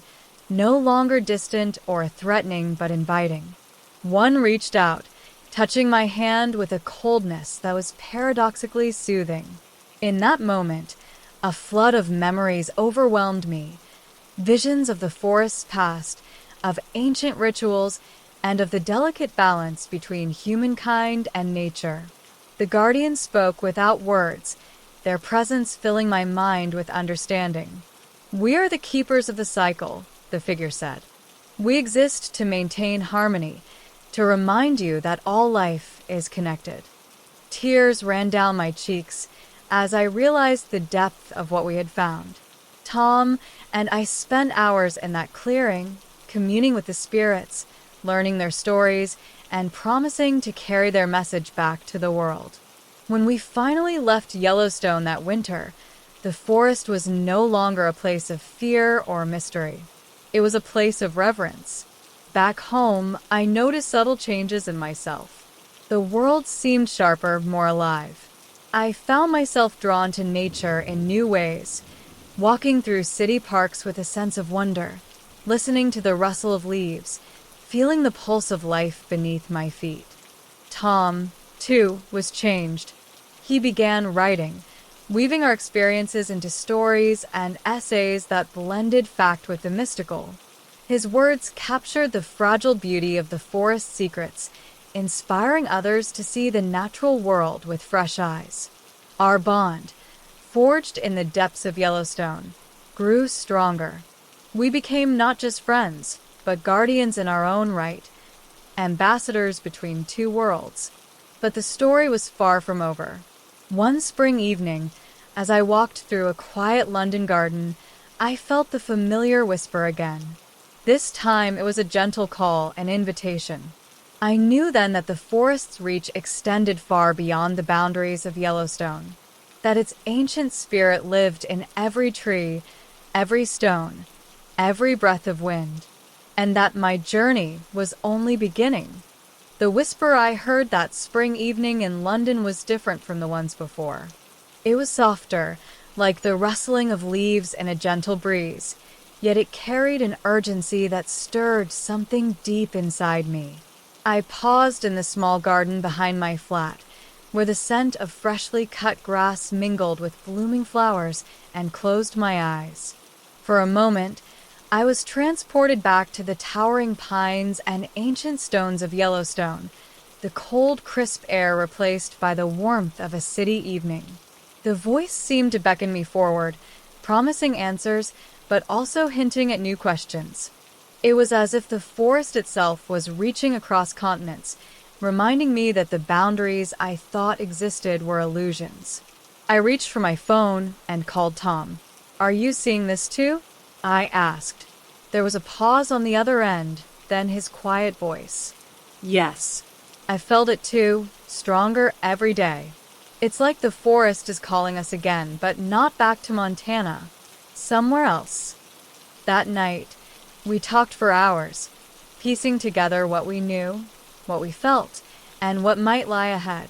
no longer distant or threatening but inviting. One reached out, touching my hand with a coldness that was paradoxically soothing. In that moment, a flood of memories overwhelmed me, visions of the forest's past, of ancient rituals, and of the delicate balance between humankind and nature. The guardians spoke without words, their presence filling my mind with understanding. "We are the keepers of the cycle," the figure said. "We exist to maintain harmony, to remind you that all life is connected." Tears ran down my cheeks as I realized the depth of what we had found. Tom and I spent hours in that clearing, communing with the spirits, learning their stories, and promising to carry their message back to the world. When we finally left Yellowstone that winter, the forest was no longer a place of fear or mystery. It was a place of reverence. Back home, I noticed subtle changes in myself. The world seemed sharper, more alive. I found myself drawn to nature in new ways, walking through city parks with a sense of wonder, listening to the rustle of leaves, feeling the pulse of life beneath my feet. Tom, too, was changed. He began writing, weaving our experiences into stories and essays that blended fact with the mystical. His words captured the fragile beauty of the forest's secrets, inspiring others to see the natural world with fresh eyes. Our bond, forged in the depths of Yellowstone, grew stronger. We became not just friends, but guardians in our own right, ambassadors between two worlds. But the story was far from over. One spring evening, as I walked through a quiet London garden, I felt the familiar whisper again. This time it was a gentle call, an invitation. I knew then that the forest's reach extended far beyond the boundaries of Yellowstone, that its ancient spirit lived in every tree, every stone, every breath of wind, and that my journey was only beginning. The whisper I heard that spring evening in London was different from the ones before. It was softer, like the rustling of leaves in a gentle breeze, yet it carried an urgency that stirred something deep inside me. I paused in the small garden behind my flat, where the scent of freshly cut grass mingled with blooming flowers, and closed my eyes. For a moment, I was transported back to the towering pines and ancient stones of Yellowstone, the cold, crisp air replaced by the warmth of a city evening. The voice seemed to beckon me forward, promising answers, but also hinting at new questions. It was as if the forest itself was reaching across continents, reminding me that the boundaries I thought existed were illusions. I reached for my phone and called Tom. "Are you seeing this too?" I asked. There was a pause on the other end, then his quiet voice. "Yes." I felt it too, stronger every day. It's like the forest is calling us again, but not back to Montana. Somewhere else. That night, we talked for hours, piecing together what we knew, what we felt, and what might lie ahead.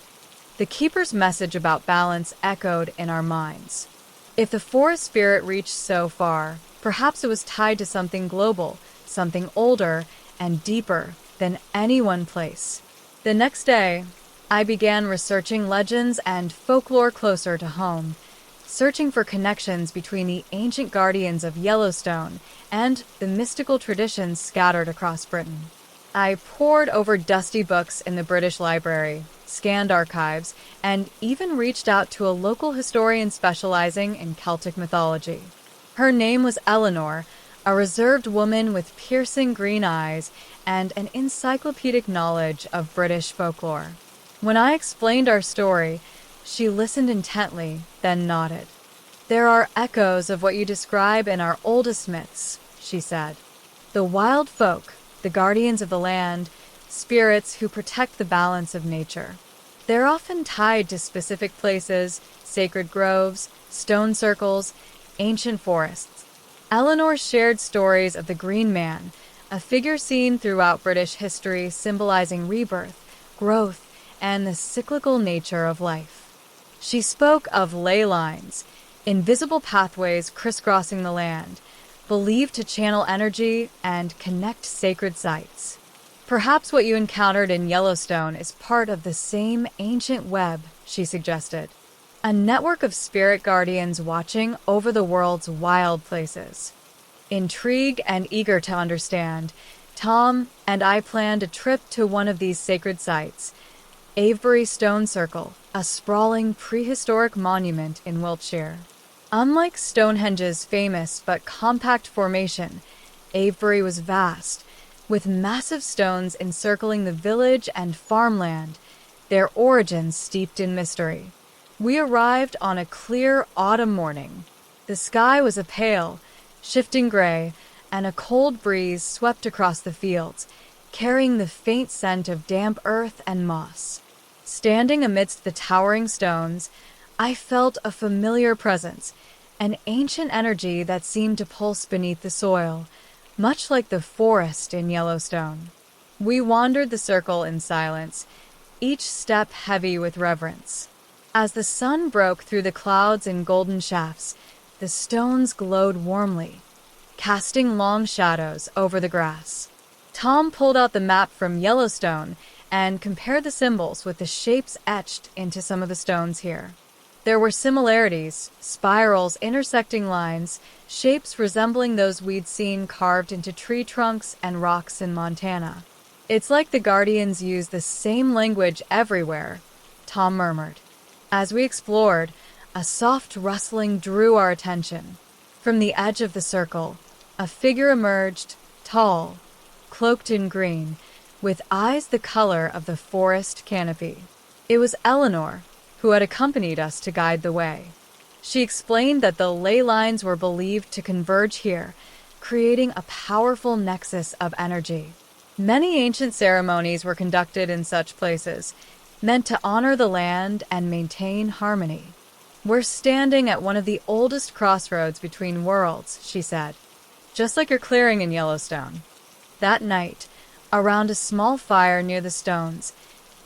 The keeper's message about balance echoed in our minds. If the forest spirit reached so far, perhaps it was tied to something global, something older and deeper than any one place. The next day, I began researching legends and folklore closer to home, searching for connections between the ancient guardians of Yellowstone and the mystical traditions scattered across Britain. I pored over dusty books in the British Library, scanned archives, and even reached out to a local historian specializing in Celtic mythology. Her name was Eleanor, a reserved woman with piercing green eyes and an encyclopedic knowledge of British folklore. When I explained our story, she listened intently, then nodded. "There are echoes of what you describe in our oldest myths," she said. "The wild folk, the guardians of the land, spirits who protect the balance of nature. They're often tied to specific places, sacred groves, stone circles, ancient forests." Eleanor shared stories of the Green Man, a figure seen throughout British history symbolizing rebirth, growth, and the cyclical nature of life. She spoke of ley lines, invisible pathways crisscrossing the land, believed to channel energy and connect sacred sites. "Perhaps what you encountered in Yellowstone is part of the same ancient web," she suggested. "A network of spirit guardians watching over the world's wild places." Intrigued and eager to understand, Tom and I planned a trip to one of these sacred sites, Avebury Stone Circle, a sprawling prehistoric monument in Wiltshire. Unlike Stonehenge's famous but compact formation, Avebury was vast, with massive stones encircling the village and farmland, their origins steeped in mystery. We arrived on a clear autumn morning. The sky was a pale, shifting gray, and a cold breeze swept across the fields, carrying the faint scent of damp earth and moss. Standing amidst the towering stones, I felt a familiar presence, an ancient energy that seemed to pulse beneath the soil, much like the forest in Yellowstone. We wandered the circle in silence, each step heavy with reverence. As the sun broke through the clouds in golden shafts, the stones glowed warmly, casting long shadows over the grass. Tom pulled out the map from Yellowstone and compared the symbols with the shapes etched into some of the stones here. There were similarities, spirals intersecting lines, shapes resembling those we'd seen carved into tree trunks and rocks in Montana. "It's like the Guardians use the same language everywhere," Tom murmured. As we explored, a soft rustling drew our attention. From the edge of the circle, a figure emerged, tall, cloaked in green, with eyes the color of the forest canopy. It was Eleanor, who had accompanied us to guide the way. She explained that the ley lines were believed to converge here, creating a powerful nexus of energy. Many ancient ceremonies were conducted in such places, meant to honor the land and maintain harmony. "We're standing at one of the oldest crossroads between worlds," she said, "just like your clearing in Yellowstone." That night, around a small fire near the stones,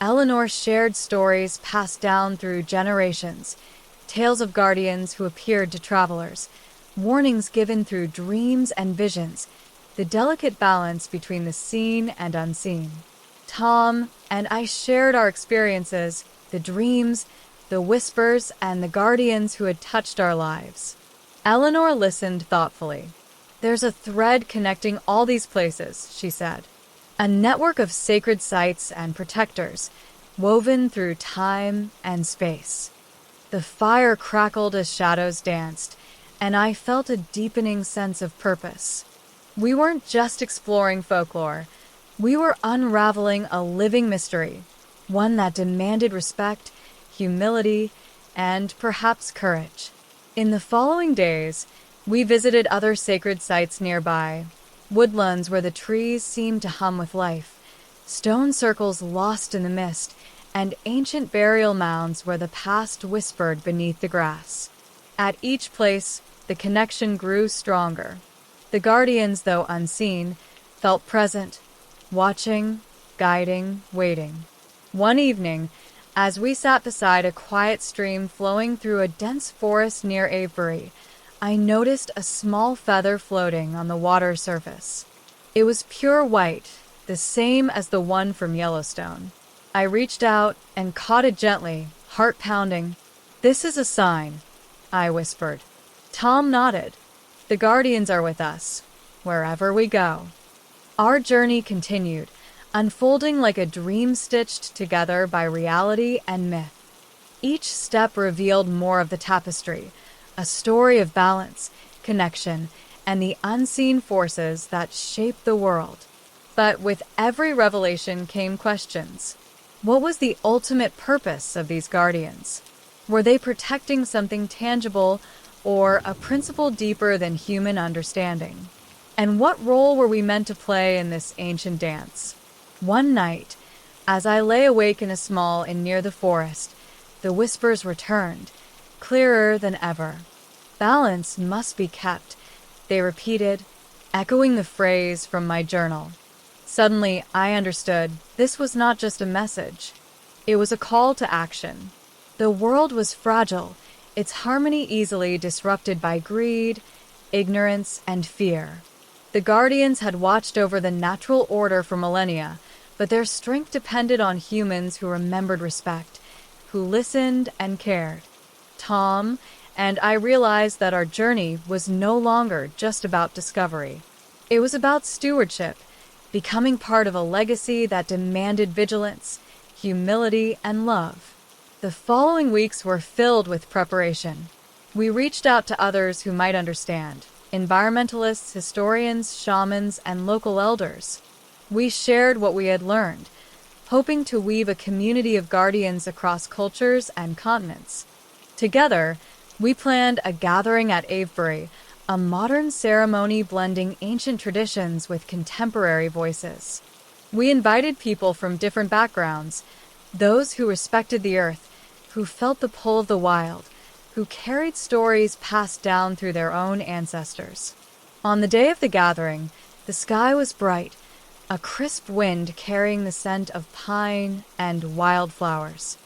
Eleanor shared stories passed down through generations, tales of guardians who appeared to travelers, warnings given through dreams and visions, the delicate balance between the seen and unseen. Tom and I shared our experiences, the dreams, the whispers, and the guardians who had touched our lives. Eleanor listened thoughtfully. "There's a thread connecting all these places," she said. "A network of sacred sites and protectors, woven through time and space." The fire crackled as shadows danced, and I felt a deepening sense of purpose. We weren't just exploring folklore. We were unraveling a living mystery, one that demanded respect, humility, and perhaps courage. In the following days, we visited other sacred sites nearby, woodlands where the trees seemed to hum with life, stone circles lost in the mist, and ancient burial mounds where the past whispered beneath the grass. At each place, the connection grew stronger. The guardians, though unseen, felt present, watching, guiding, waiting. One evening, as we sat beside a quiet stream flowing through a dense forest near Avebury, I noticed a small feather floating on the water surface. It was pure white, the same as the one from Yellowstone. I reached out and caught it gently, heart pounding. "This is a sign," I whispered. Tom nodded. "The guardians are with us, wherever we go." Our journey continued, unfolding like a dream stitched together by reality and myth. Each step revealed more of the tapestry, a story of balance, connection, and the unseen forces that shape the world. But with every revelation came questions. What was the ultimate purpose of these guardians? Were they protecting something tangible or a principle deeper than human understanding? And what role were we meant to play in this ancient dance? One night, as I lay awake in a small inn near the forest, the whispers returned, clearer than ever. "Balance must be kept," they repeated, echoing the phrase from my journal. Suddenly, I understood this was not just a message. It was a call to action. The world was fragile, its harmony easily disrupted by greed, ignorance, and fear. The guardians had watched over the natural order for millennia, but their strength depended on humans who remembered respect, who listened and cared. Tom and I realized that our journey was no longer just about discovery. It was about stewardship, becoming part of a legacy that demanded vigilance, humility, and love. The following weeks were filled with preparation. We reached out to others who might understand: environmentalists, historians, shamans, and local elders. We shared what we had learned, hoping to weave a community of guardians across cultures and continents. Together, we planned a gathering at Avebury, a modern ceremony blending ancient traditions with contemporary voices. We invited people from different backgrounds, those who respected the earth, who felt the pull of the wild, who carried stories passed down through their own ancestors. On the day of the gathering, the sky was bright, a crisp wind carrying the scent of pine and wildflowers.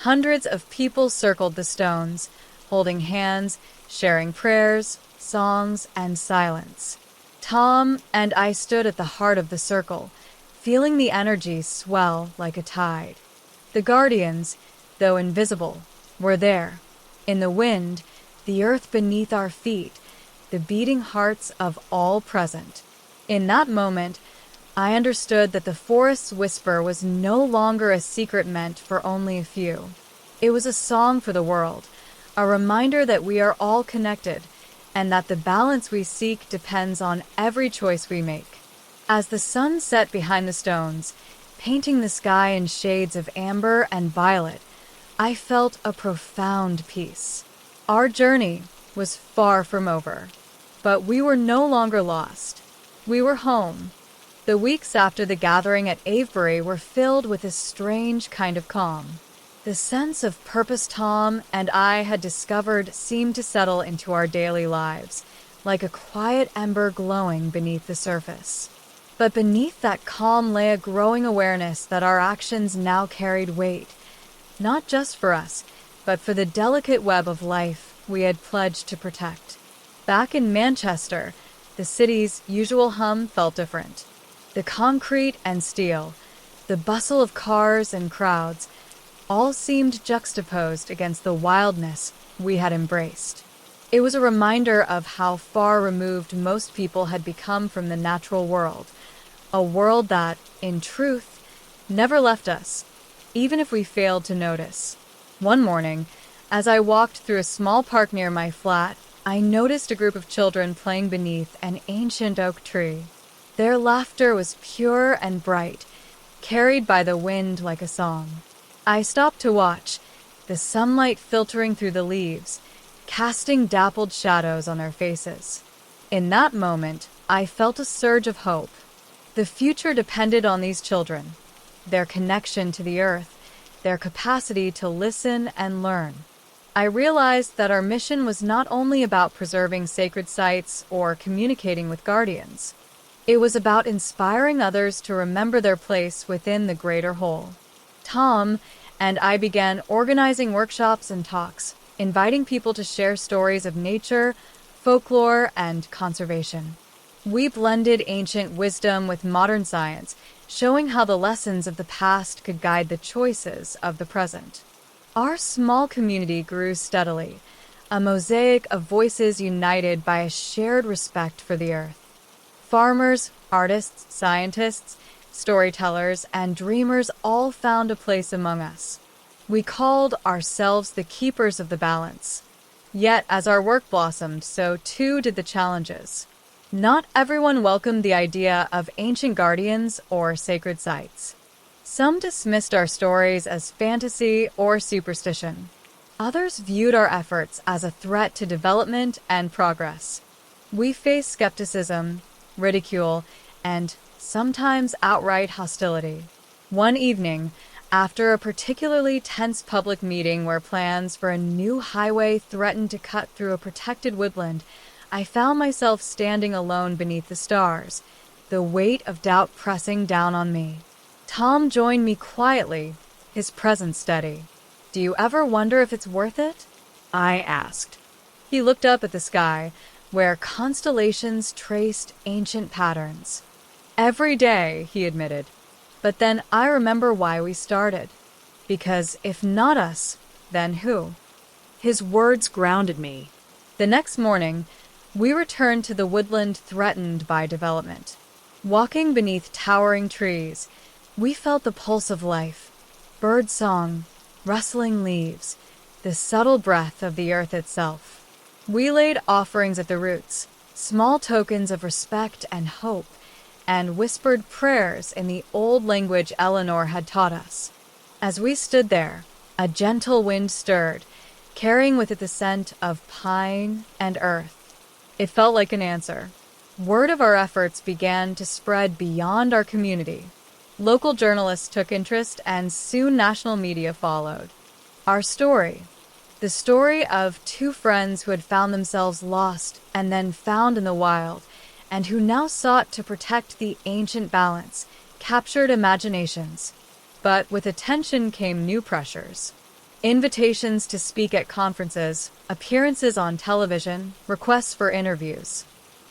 Hundreds of people circled the stones, holding hands, sharing prayers, songs, and silence. Tom and I stood at the heart of the circle, feeling the energy swell like a tide. The guardians, though invisible, were there, in the wind, the earth beneath our feet, the beating hearts of all present. In that moment, I understood that the forest's whisper was no longer a secret meant for only a few. It was a song for the world, a reminder that we are all connected, and that the balance we seek depends on every choice we make. As the sun set behind the stones, painting the sky in shades of amber and violet, I felt a profound peace. Our journey was far from over, but we were no longer lost. We were home. The weeks after the gathering at Avebury were filled with a strange kind of calm. The sense of purpose Tom and I had discovered seemed to settle into our daily lives, like a quiet ember glowing beneath the surface. But beneath that calm lay a growing awareness that our actions now carried weight, not just for us, but for the delicate web of life we had pledged to protect. Back in Manchester, the city's usual hum felt different. The concrete and steel, the bustle of cars and crowds, all seemed juxtaposed against the wildness we had embraced. It was a reminder of how far removed most people had become from the natural world, a world that, in truth, never left us, even if we failed to notice. One morning, as I walked through a small park near my flat, I noticed a group of children playing beneath an ancient oak tree. Their laughter was pure and bright, carried by the wind like a song. I stopped to watch, the sunlight filtering through the leaves, casting dappled shadows on their faces. In that moment, I felt a surge of hope. The future depended on these children, their connection to the earth, their capacity to listen and learn. I realized that our mission was not only about preserving sacred sites or communicating with guardians. It was about inspiring others to remember their place within the greater whole. Tom and I began organizing workshops and talks, inviting people to share stories of nature, folklore, and conservation. We blended ancient wisdom with modern science, showing how the lessons of the past could guide the choices of the present. Our small community grew steadily, a mosaic of voices united by a shared respect for the earth. Farmers, artists, scientists, storytellers, and dreamers all found a place among us. We called ourselves the keepers of the balance. Yet, as our work blossomed, so too did the challenges. Not everyone welcomed the idea of ancient guardians or sacred sites. Some dismissed our stories as fantasy or superstition. Others viewed our efforts as a threat to development and progress. We faced skepticism, ridicule, and sometimes outright hostility. One evening, after a particularly tense public meeting where plans for a new highway threatened to cut through a protected woodland, I found myself standing alone beneath the stars, the weight of doubt pressing down on me. Tom joined me quietly, his presence steady. "Do you ever wonder if it's worth it?" I asked. He looked up at the sky, where constellations traced ancient patterns. "Every day," he admitted. "But then I remember why we started. Because if not us, then who?" His words grounded me. The next morning, we returned to the woodland threatened by development. Walking beneath towering trees, we felt the pulse of life, bird song, rustling leaves, the subtle breath of the earth itself. We laid offerings at the roots, small tokens of respect and hope, and whispered prayers in the old language Eleanor had taught us. As we stood there, a gentle wind stirred, carrying with it the scent of pine and earth. It felt like an answer. Word of our efforts began to spread beyond our community. Local journalists took interest, and soon national media followed. Our story, the story of two friends who had found themselves lost and then found in the wild, and who now sought to protect the ancient balance, captured imaginations. But with attention came new pressures. Invitations to speak at conferences, appearances on television, requests for interviews.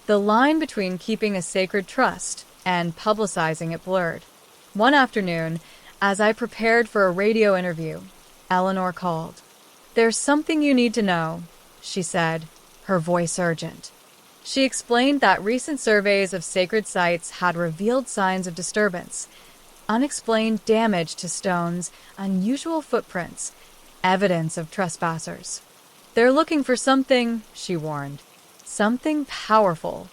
The line between keeping a sacred trust and publicizing it blurred. One afternoon, as I prepared for a radio interview, Eleanor called. "There's something you need to know," she said, her voice urgent. She explained that recent surveys of sacred sites had revealed signs of disturbance, unexplained damage to stones, unusual footprints, evidence of trespassers. "They're looking for something," she warned. "Something powerful."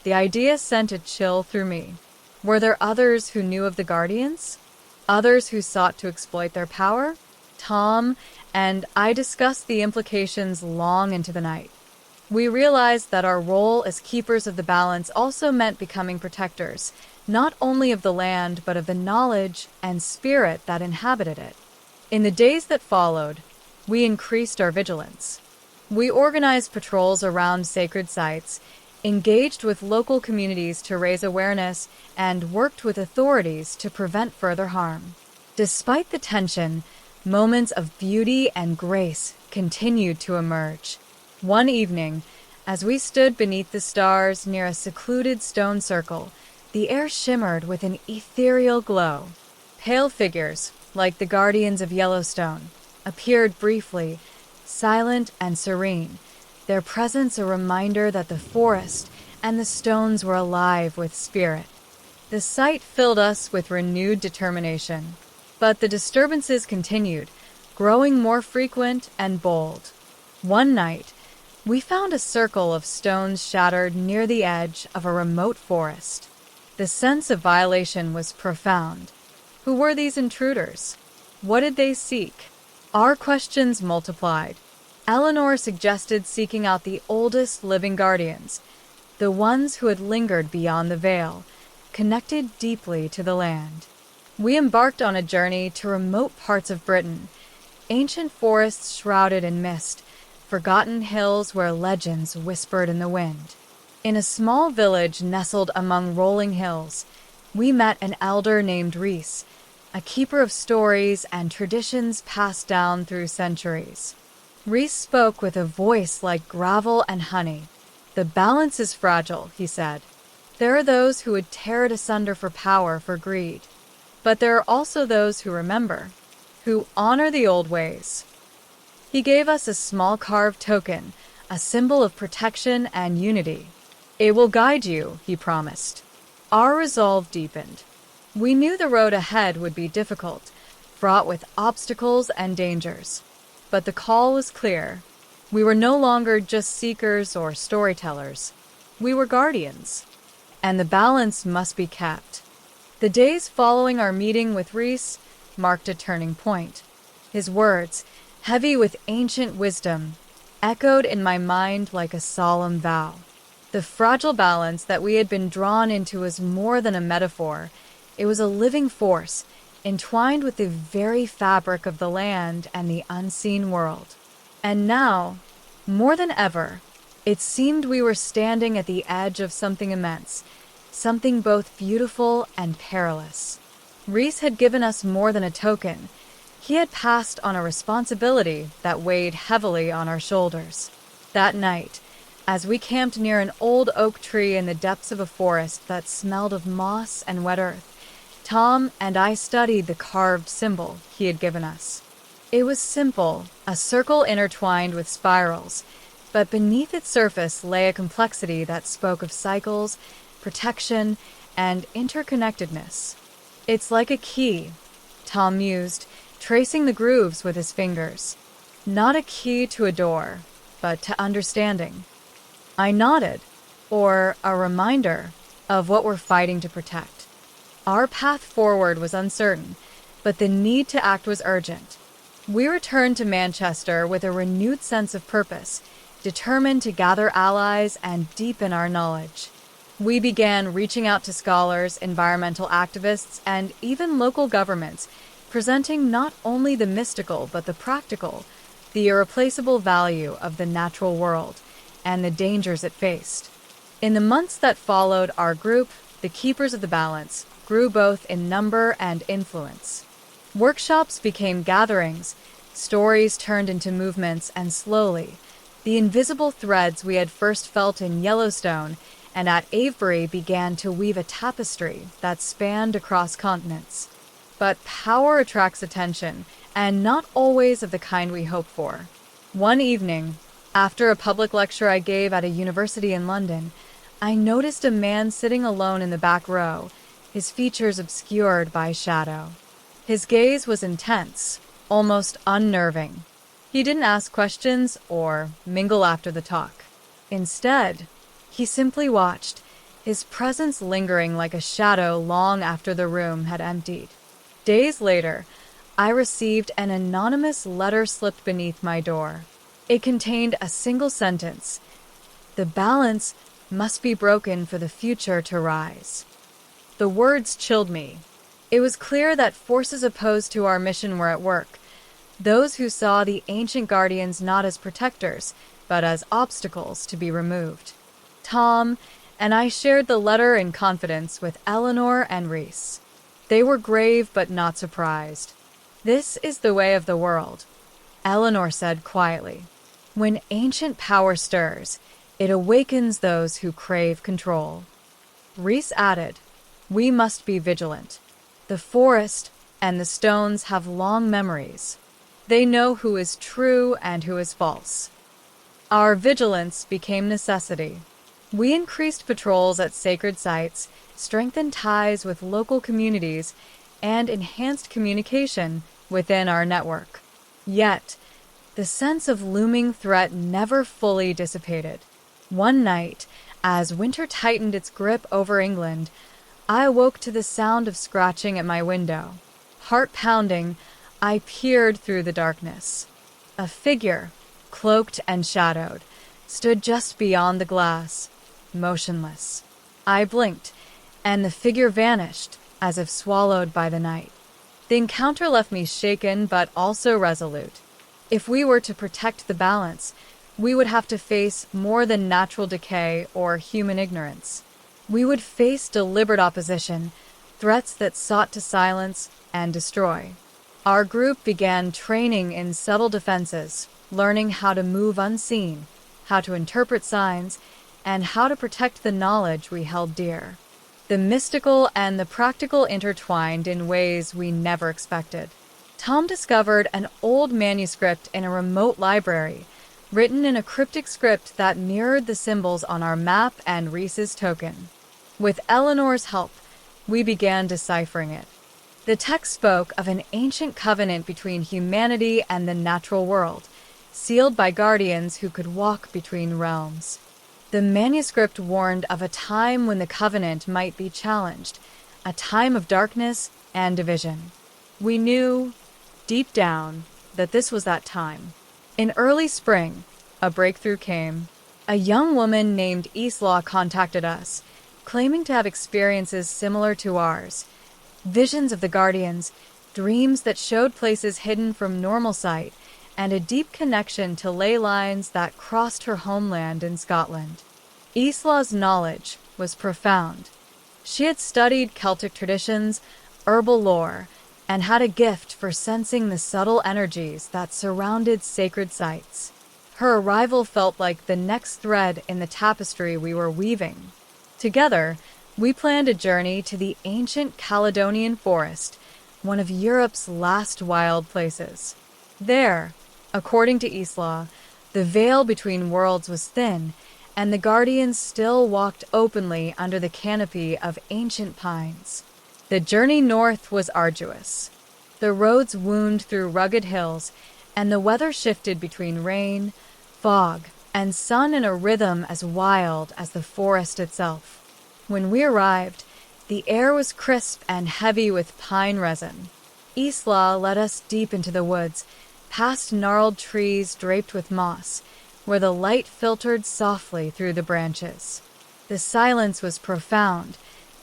The idea sent a chill through me. Were there others who knew of the Guardians? Others who sought to exploit their power? Tom and I discussed the implications long into the night. We realized that our role as keepers of the balance also meant becoming protectors, not only of the land, but of the knowledge and spirit that inhabited it. In the days that followed, we increased our vigilance. We organized patrols around sacred sites, engaged with local communities to raise awareness, and worked with authorities to prevent further harm. Despite the tension, moments of beauty and grace continued to emerge. One evening, as we stood beneath the stars near a secluded stone circle, the air shimmered with an ethereal glow. Pale figures, like the guardians of Yellowstone, appeared briefly, silent and serene, their presence a reminder that the forest and the stones were alive with spirit. The sight filled us with renewed determination. But the disturbances continued, growing more frequent and bold. One night, we found a circle of stones shattered near the edge of a remote forest. The sense of violation was profound. Who were these intruders? What did they seek? Our questions multiplied. Eleanor suggested seeking out the oldest living guardians, the ones who had lingered beyond the veil, connected deeply to the land. We embarked on a journey to remote parts of Britain, ancient forests shrouded in mist, forgotten hills where legends whispered in the wind. In a small village nestled among rolling hills, we met an elder named Reese, a keeper of stories and traditions passed down through centuries. Reese spoke with a voice like gravel and honey. "The balance is fragile," he said. "There are those who would tear it asunder for power, for greed. But there are also those who remember, who honor the old ways." He gave us a small carved token, a symbol of protection and unity. "It will guide you," he promised. Our resolve deepened. We knew the road ahead would be difficult, fraught with obstacles and dangers. But the call was clear. We were no longer just seekers or storytellers. We were guardians. And the balance must be kept. The days following our meeting with Reese marked a turning point. His words, heavy with ancient wisdom, echoed in my mind like a solemn vow. The fragile balance that we had been drawn into was more than a metaphor. It was a living force, entwined with the very fabric of the land and the unseen world. And now, more than ever, it seemed we were standing at the edge of something immense, something both beautiful and perilous. Reese had given us more than a token. He had passed on a responsibility that weighed heavily on our shoulders. That night, as we camped near an old oak tree in the depths of a forest that smelled of moss and wet earth, Tom and I studied the carved symbol he had given us. It was simple, a circle intertwined with spirals, but beneath its surface lay a complexity that spoke of cycles, protection, and interconnectedness. "It's like a key," Tom mused, tracing the grooves with his fingers. Not a key to a door, but to understanding. I nodded, or a reminder of what we're fighting to protect. Our path forward was uncertain, but the need to act was urgent. We returned to Manchester with a renewed sense of purpose, determined to gather allies and deepen our knowledge. We began reaching out to scholars, environmental activists, and even local governments, presenting not only the mystical but the practical, the irreplaceable value of the natural world, and the dangers it faced. In the months that followed, our group, the Keepers of the Balance, grew both in number and influence. Workshops became gatherings, stories turned into movements, and slowly, the invisible threads we had first felt in Yellowstone and at Avebury began to weave a tapestry that spanned across continents. But power attracts attention, and not always of the kind we hope for. One evening, after a public lecture I gave at a university in London, I noticed a man sitting alone in the back row, his features obscured by shadow. His gaze was intense, almost unnerving. He didn't ask questions or mingle after the talk. Instead, he simply watched, his presence lingering like a shadow long after the room had emptied. Days later, I received an anonymous letter slipped beneath my door. It contained a single sentence: "The balance must be broken for the future to rise." The words chilled me. It was clear that forces opposed to our mission were at work, those who saw the ancient guardians not as protectors, but as obstacles to be removed. Tom and I shared the letter in confidence with Eleanor and Reese. They were grave but not surprised. "This is the way of the world," Eleanor said quietly. "When ancient power stirs, it awakens those who crave control." Reese added, "We must be vigilant. The forest and the stones have long memories. They know who is true and who is false." Our vigilance became necessity. We increased patrols at sacred sites, strengthened ties with local communities, and enhanced communication within our network. Yet, the sense of looming threat never fully dissipated. One night, as winter tightened its grip over England, I awoke to the sound of scratching at my window. Heart pounding, I peered through the darkness. A figure, cloaked and shadowed, stood just beyond the glass, motionless. I blinked, and the figure vanished, as if swallowed by the night. The encounter left me shaken but also resolute. If we were to protect the balance, we would have to face more than natural decay or human ignorance. We would face deliberate opposition, threats that sought to silence and destroy. Our group began training in subtle defenses, learning how to move unseen, how to interpret signs, and how to protect the knowledge we held dear. The mystical and the practical intertwined in ways we never expected. Tom discovered an old manuscript in a remote library, written in a cryptic script that mirrored the symbols on our map and Reese's token. With Eleanor's help, we began deciphering it. The text spoke of an ancient covenant between humanity and the natural world, sealed by guardians who could walk between realms. The manuscript warned of a time when the covenant might be challenged, a time of darkness and division. We knew, deep down, that this was that time. In early spring, a breakthrough came. A young woman named Isla contacted us, claiming to have experiences similar to ours. Visions of the guardians, dreams that showed places hidden from normal sight, and a deep connection to ley lines that crossed her homeland in Scotland. Isla's knowledge was profound. She had studied Celtic traditions, herbal lore, and had a gift for sensing the subtle energies that surrounded sacred sites. Her arrival felt like the next thread in the tapestry we were weaving. Together, we planned a journey to the ancient Caledonian forest, one of Europe's last wild places. There, according to Isla, the veil between worlds was thin, and the guardians still walked openly under the canopy of ancient pines. The journey north was arduous. The roads wound through rugged hills, and the weather shifted between rain, fog, and sun in a rhythm as wild as the forest itself. When we arrived, the air was crisp and heavy with pine resin. Isla led us deep into the woods, past gnarled trees draped with moss, where the light filtered softly through the branches. The silence was profound,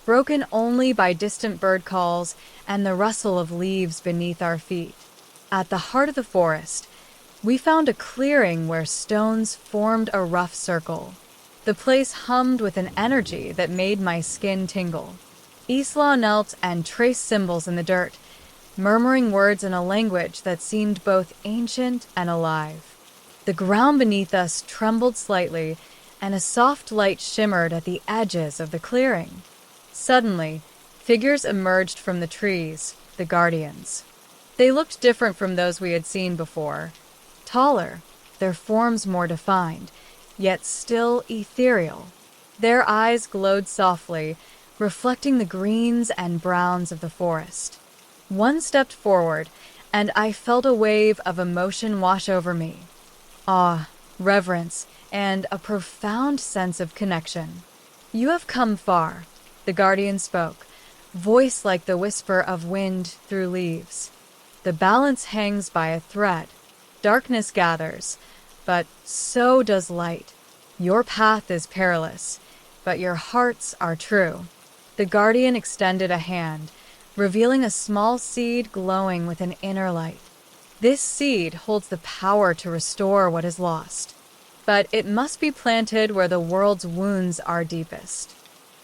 broken only by distant bird calls and the rustle of leaves beneath our feet. At the heart of the forest, we found a clearing where stones formed a rough circle. The place hummed with an energy that made my skin tingle. Isla knelt and traced symbols in the dirt, murmuring words in a language that seemed both ancient and alive. The ground beneath us trembled slightly, and a soft light shimmered at the edges of the clearing. Suddenly, figures emerged from the trees, the guardians. They looked different from those we had seen before. Taller, their forms more defined, yet still ethereal. Their eyes glowed softly, reflecting the greens and browns of the forest. One stepped forward, and I felt a wave of emotion wash over me. Awe, reverence, and a profound sense of connection. "You have come far," the guardian spoke, voice like the whisper of wind through leaves. "The balance hangs by a thread. Darkness gathers, but so does light. Your path is perilous, but your hearts are true." The guardian extended a hand, revealing a small seed glowing with an inner light. This seed holds the power to restore what is lost, but it must be planted where the world's wounds are deepest.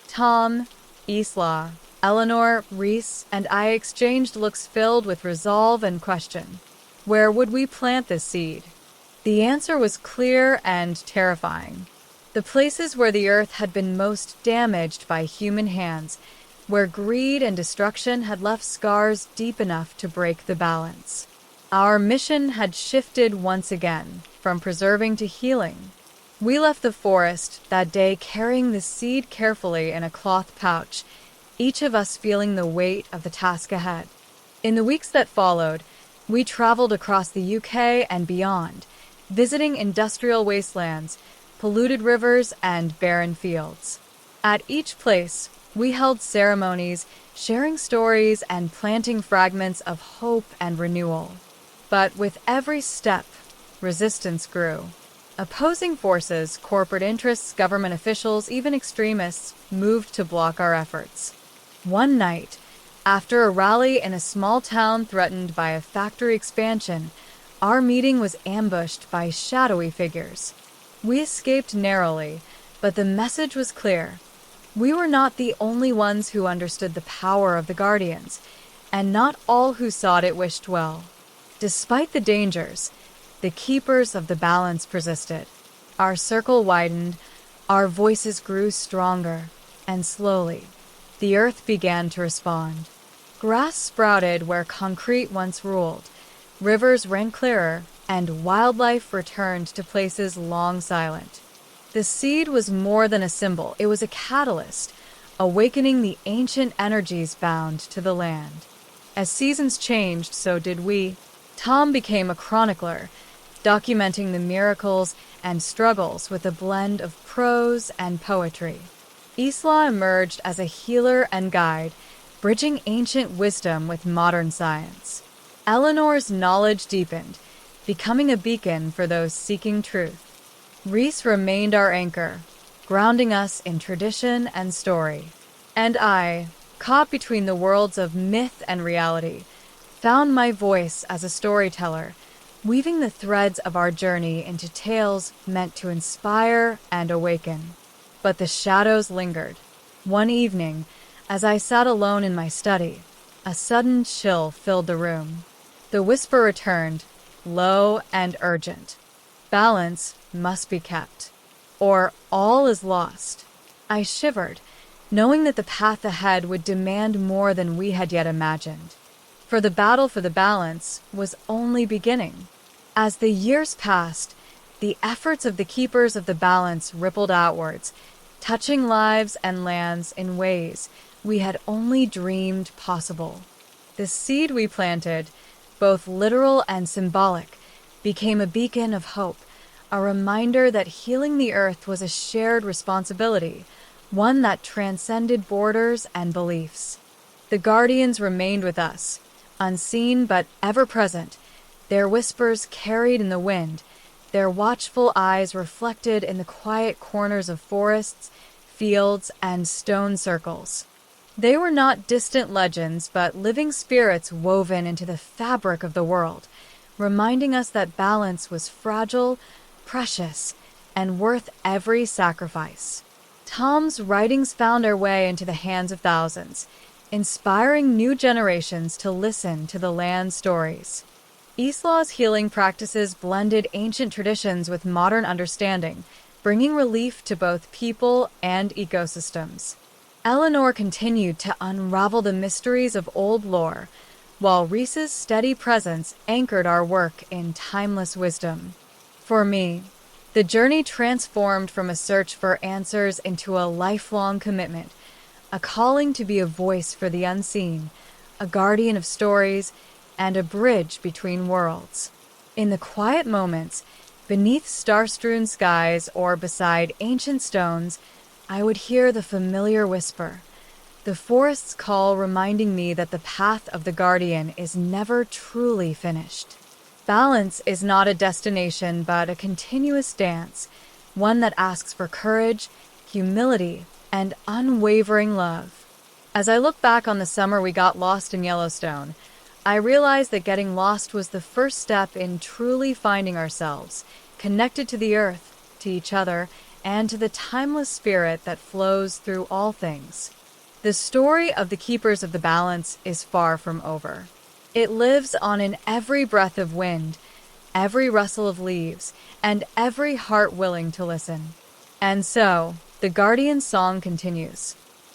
Tom, Isla, Eleanor, Reese, and I exchanged looks filled with resolve and question. Where would we plant this seed? The answer was clear and terrifying. The places where the earth had been most damaged by human hands, where greed and destruction had left scars deep enough to break the balance. Our mission had shifted once again, from preserving to healing. We left the forest that day carrying the seed carefully in a cloth pouch, each of us feeling the weight of the task ahead. In the weeks that followed, we traveled across the UK and beyond, visiting industrial wastelands, polluted rivers, and barren fields. At each place, we held ceremonies, sharing stories and planting fragments of hope and renewal. But with every step, resistance grew. Opposing forces, corporate interests, government officials, even extremists, moved to block our efforts. One night, after a rally in a small town threatened by a factory expansion, our meeting was ambushed by shadowy figures. We escaped narrowly, but the message was clear. We were not the only ones who understood the power of the Guardians, and not all who sought it wished well. Despite the dangers, the keepers of the balance persisted. Our circle widened, our voices grew stronger, and slowly, the earth began to respond. Grass sprouted where concrete once ruled, rivers ran clearer, and wildlife returned to places long silent. The seed was more than a symbol, it was a catalyst, awakening the ancient energies bound to the land. As seasons changed, so did we. Tom became a chronicler, documenting the miracles and struggles with a blend of prose and poetry. Isla emerged as a healer and guide, bridging ancient wisdom with modern science. Eleanor's knowledge deepened, becoming a beacon for those seeking truth. Reese remained our anchor, grounding us in tradition and story. And I, caught between the worlds of myth and reality, found my voice as a storyteller, weaving the threads of our journey into tales meant to inspire and awaken. But the shadows lingered. One evening, as I sat alone in my study, a sudden chill filled the room. The whisper returned, low and urgent. Balance must be kept, or all is lost. I shivered, knowing that the path ahead would demand more than we had yet imagined. For the battle for the balance was only beginning. As the years passed, the efforts of the keepers of the balance rippled outwards, touching lives and lands in ways we had only dreamed possible. The seed we planted, both literal and symbolic, became a beacon of hope, a reminder that healing the earth was a shared responsibility, one that transcended borders and beliefs. The guardians remained with us, unseen but ever present, their whispers carried in the wind, their watchful eyes reflected in the quiet corners of forests, fields, and stone circles. They were not distant legends, but living spirits woven into the fabric of the world, reminding us that balance was fragile, precious, and worth every sacrifice. Tom's writings found their way into the hands of thousands, inspiring new generations to listen to the land's stories. Islaw's healing practices blended ancient traditions with modern understanding, bringing relief to both people and ecosystems. Eleanor continued to unravel the mysteries of old lore, while Reese's steady presence anchored our work in timeless wisdom. For me, the journey transformed from a search for answers into a lifelong commitment, a calling to be a voice for the unseen, a guardian of stories, and a bridge between worlds. In the quiet moments, beneath star-strewn skies or beside ancient stones, I would hear the familiar whisper, the forest's call reminding me that the path of the guardian is never truly finished. Balance is not a destination but a continuous dance, one that asks for courage, humility, and unwavering love. As I look back on the summer we got lost in Yellowstone, I realized that getting lost was the first step in truly finding ourselves, connected to the earth, to each other, and to the timeless spirit that flows through all things. The story of the Keepers of the Balance is far from over. It lives on in every breath of wind, every rustle of leaves, and every heart willing to listen. And so, the Guardian's song continues,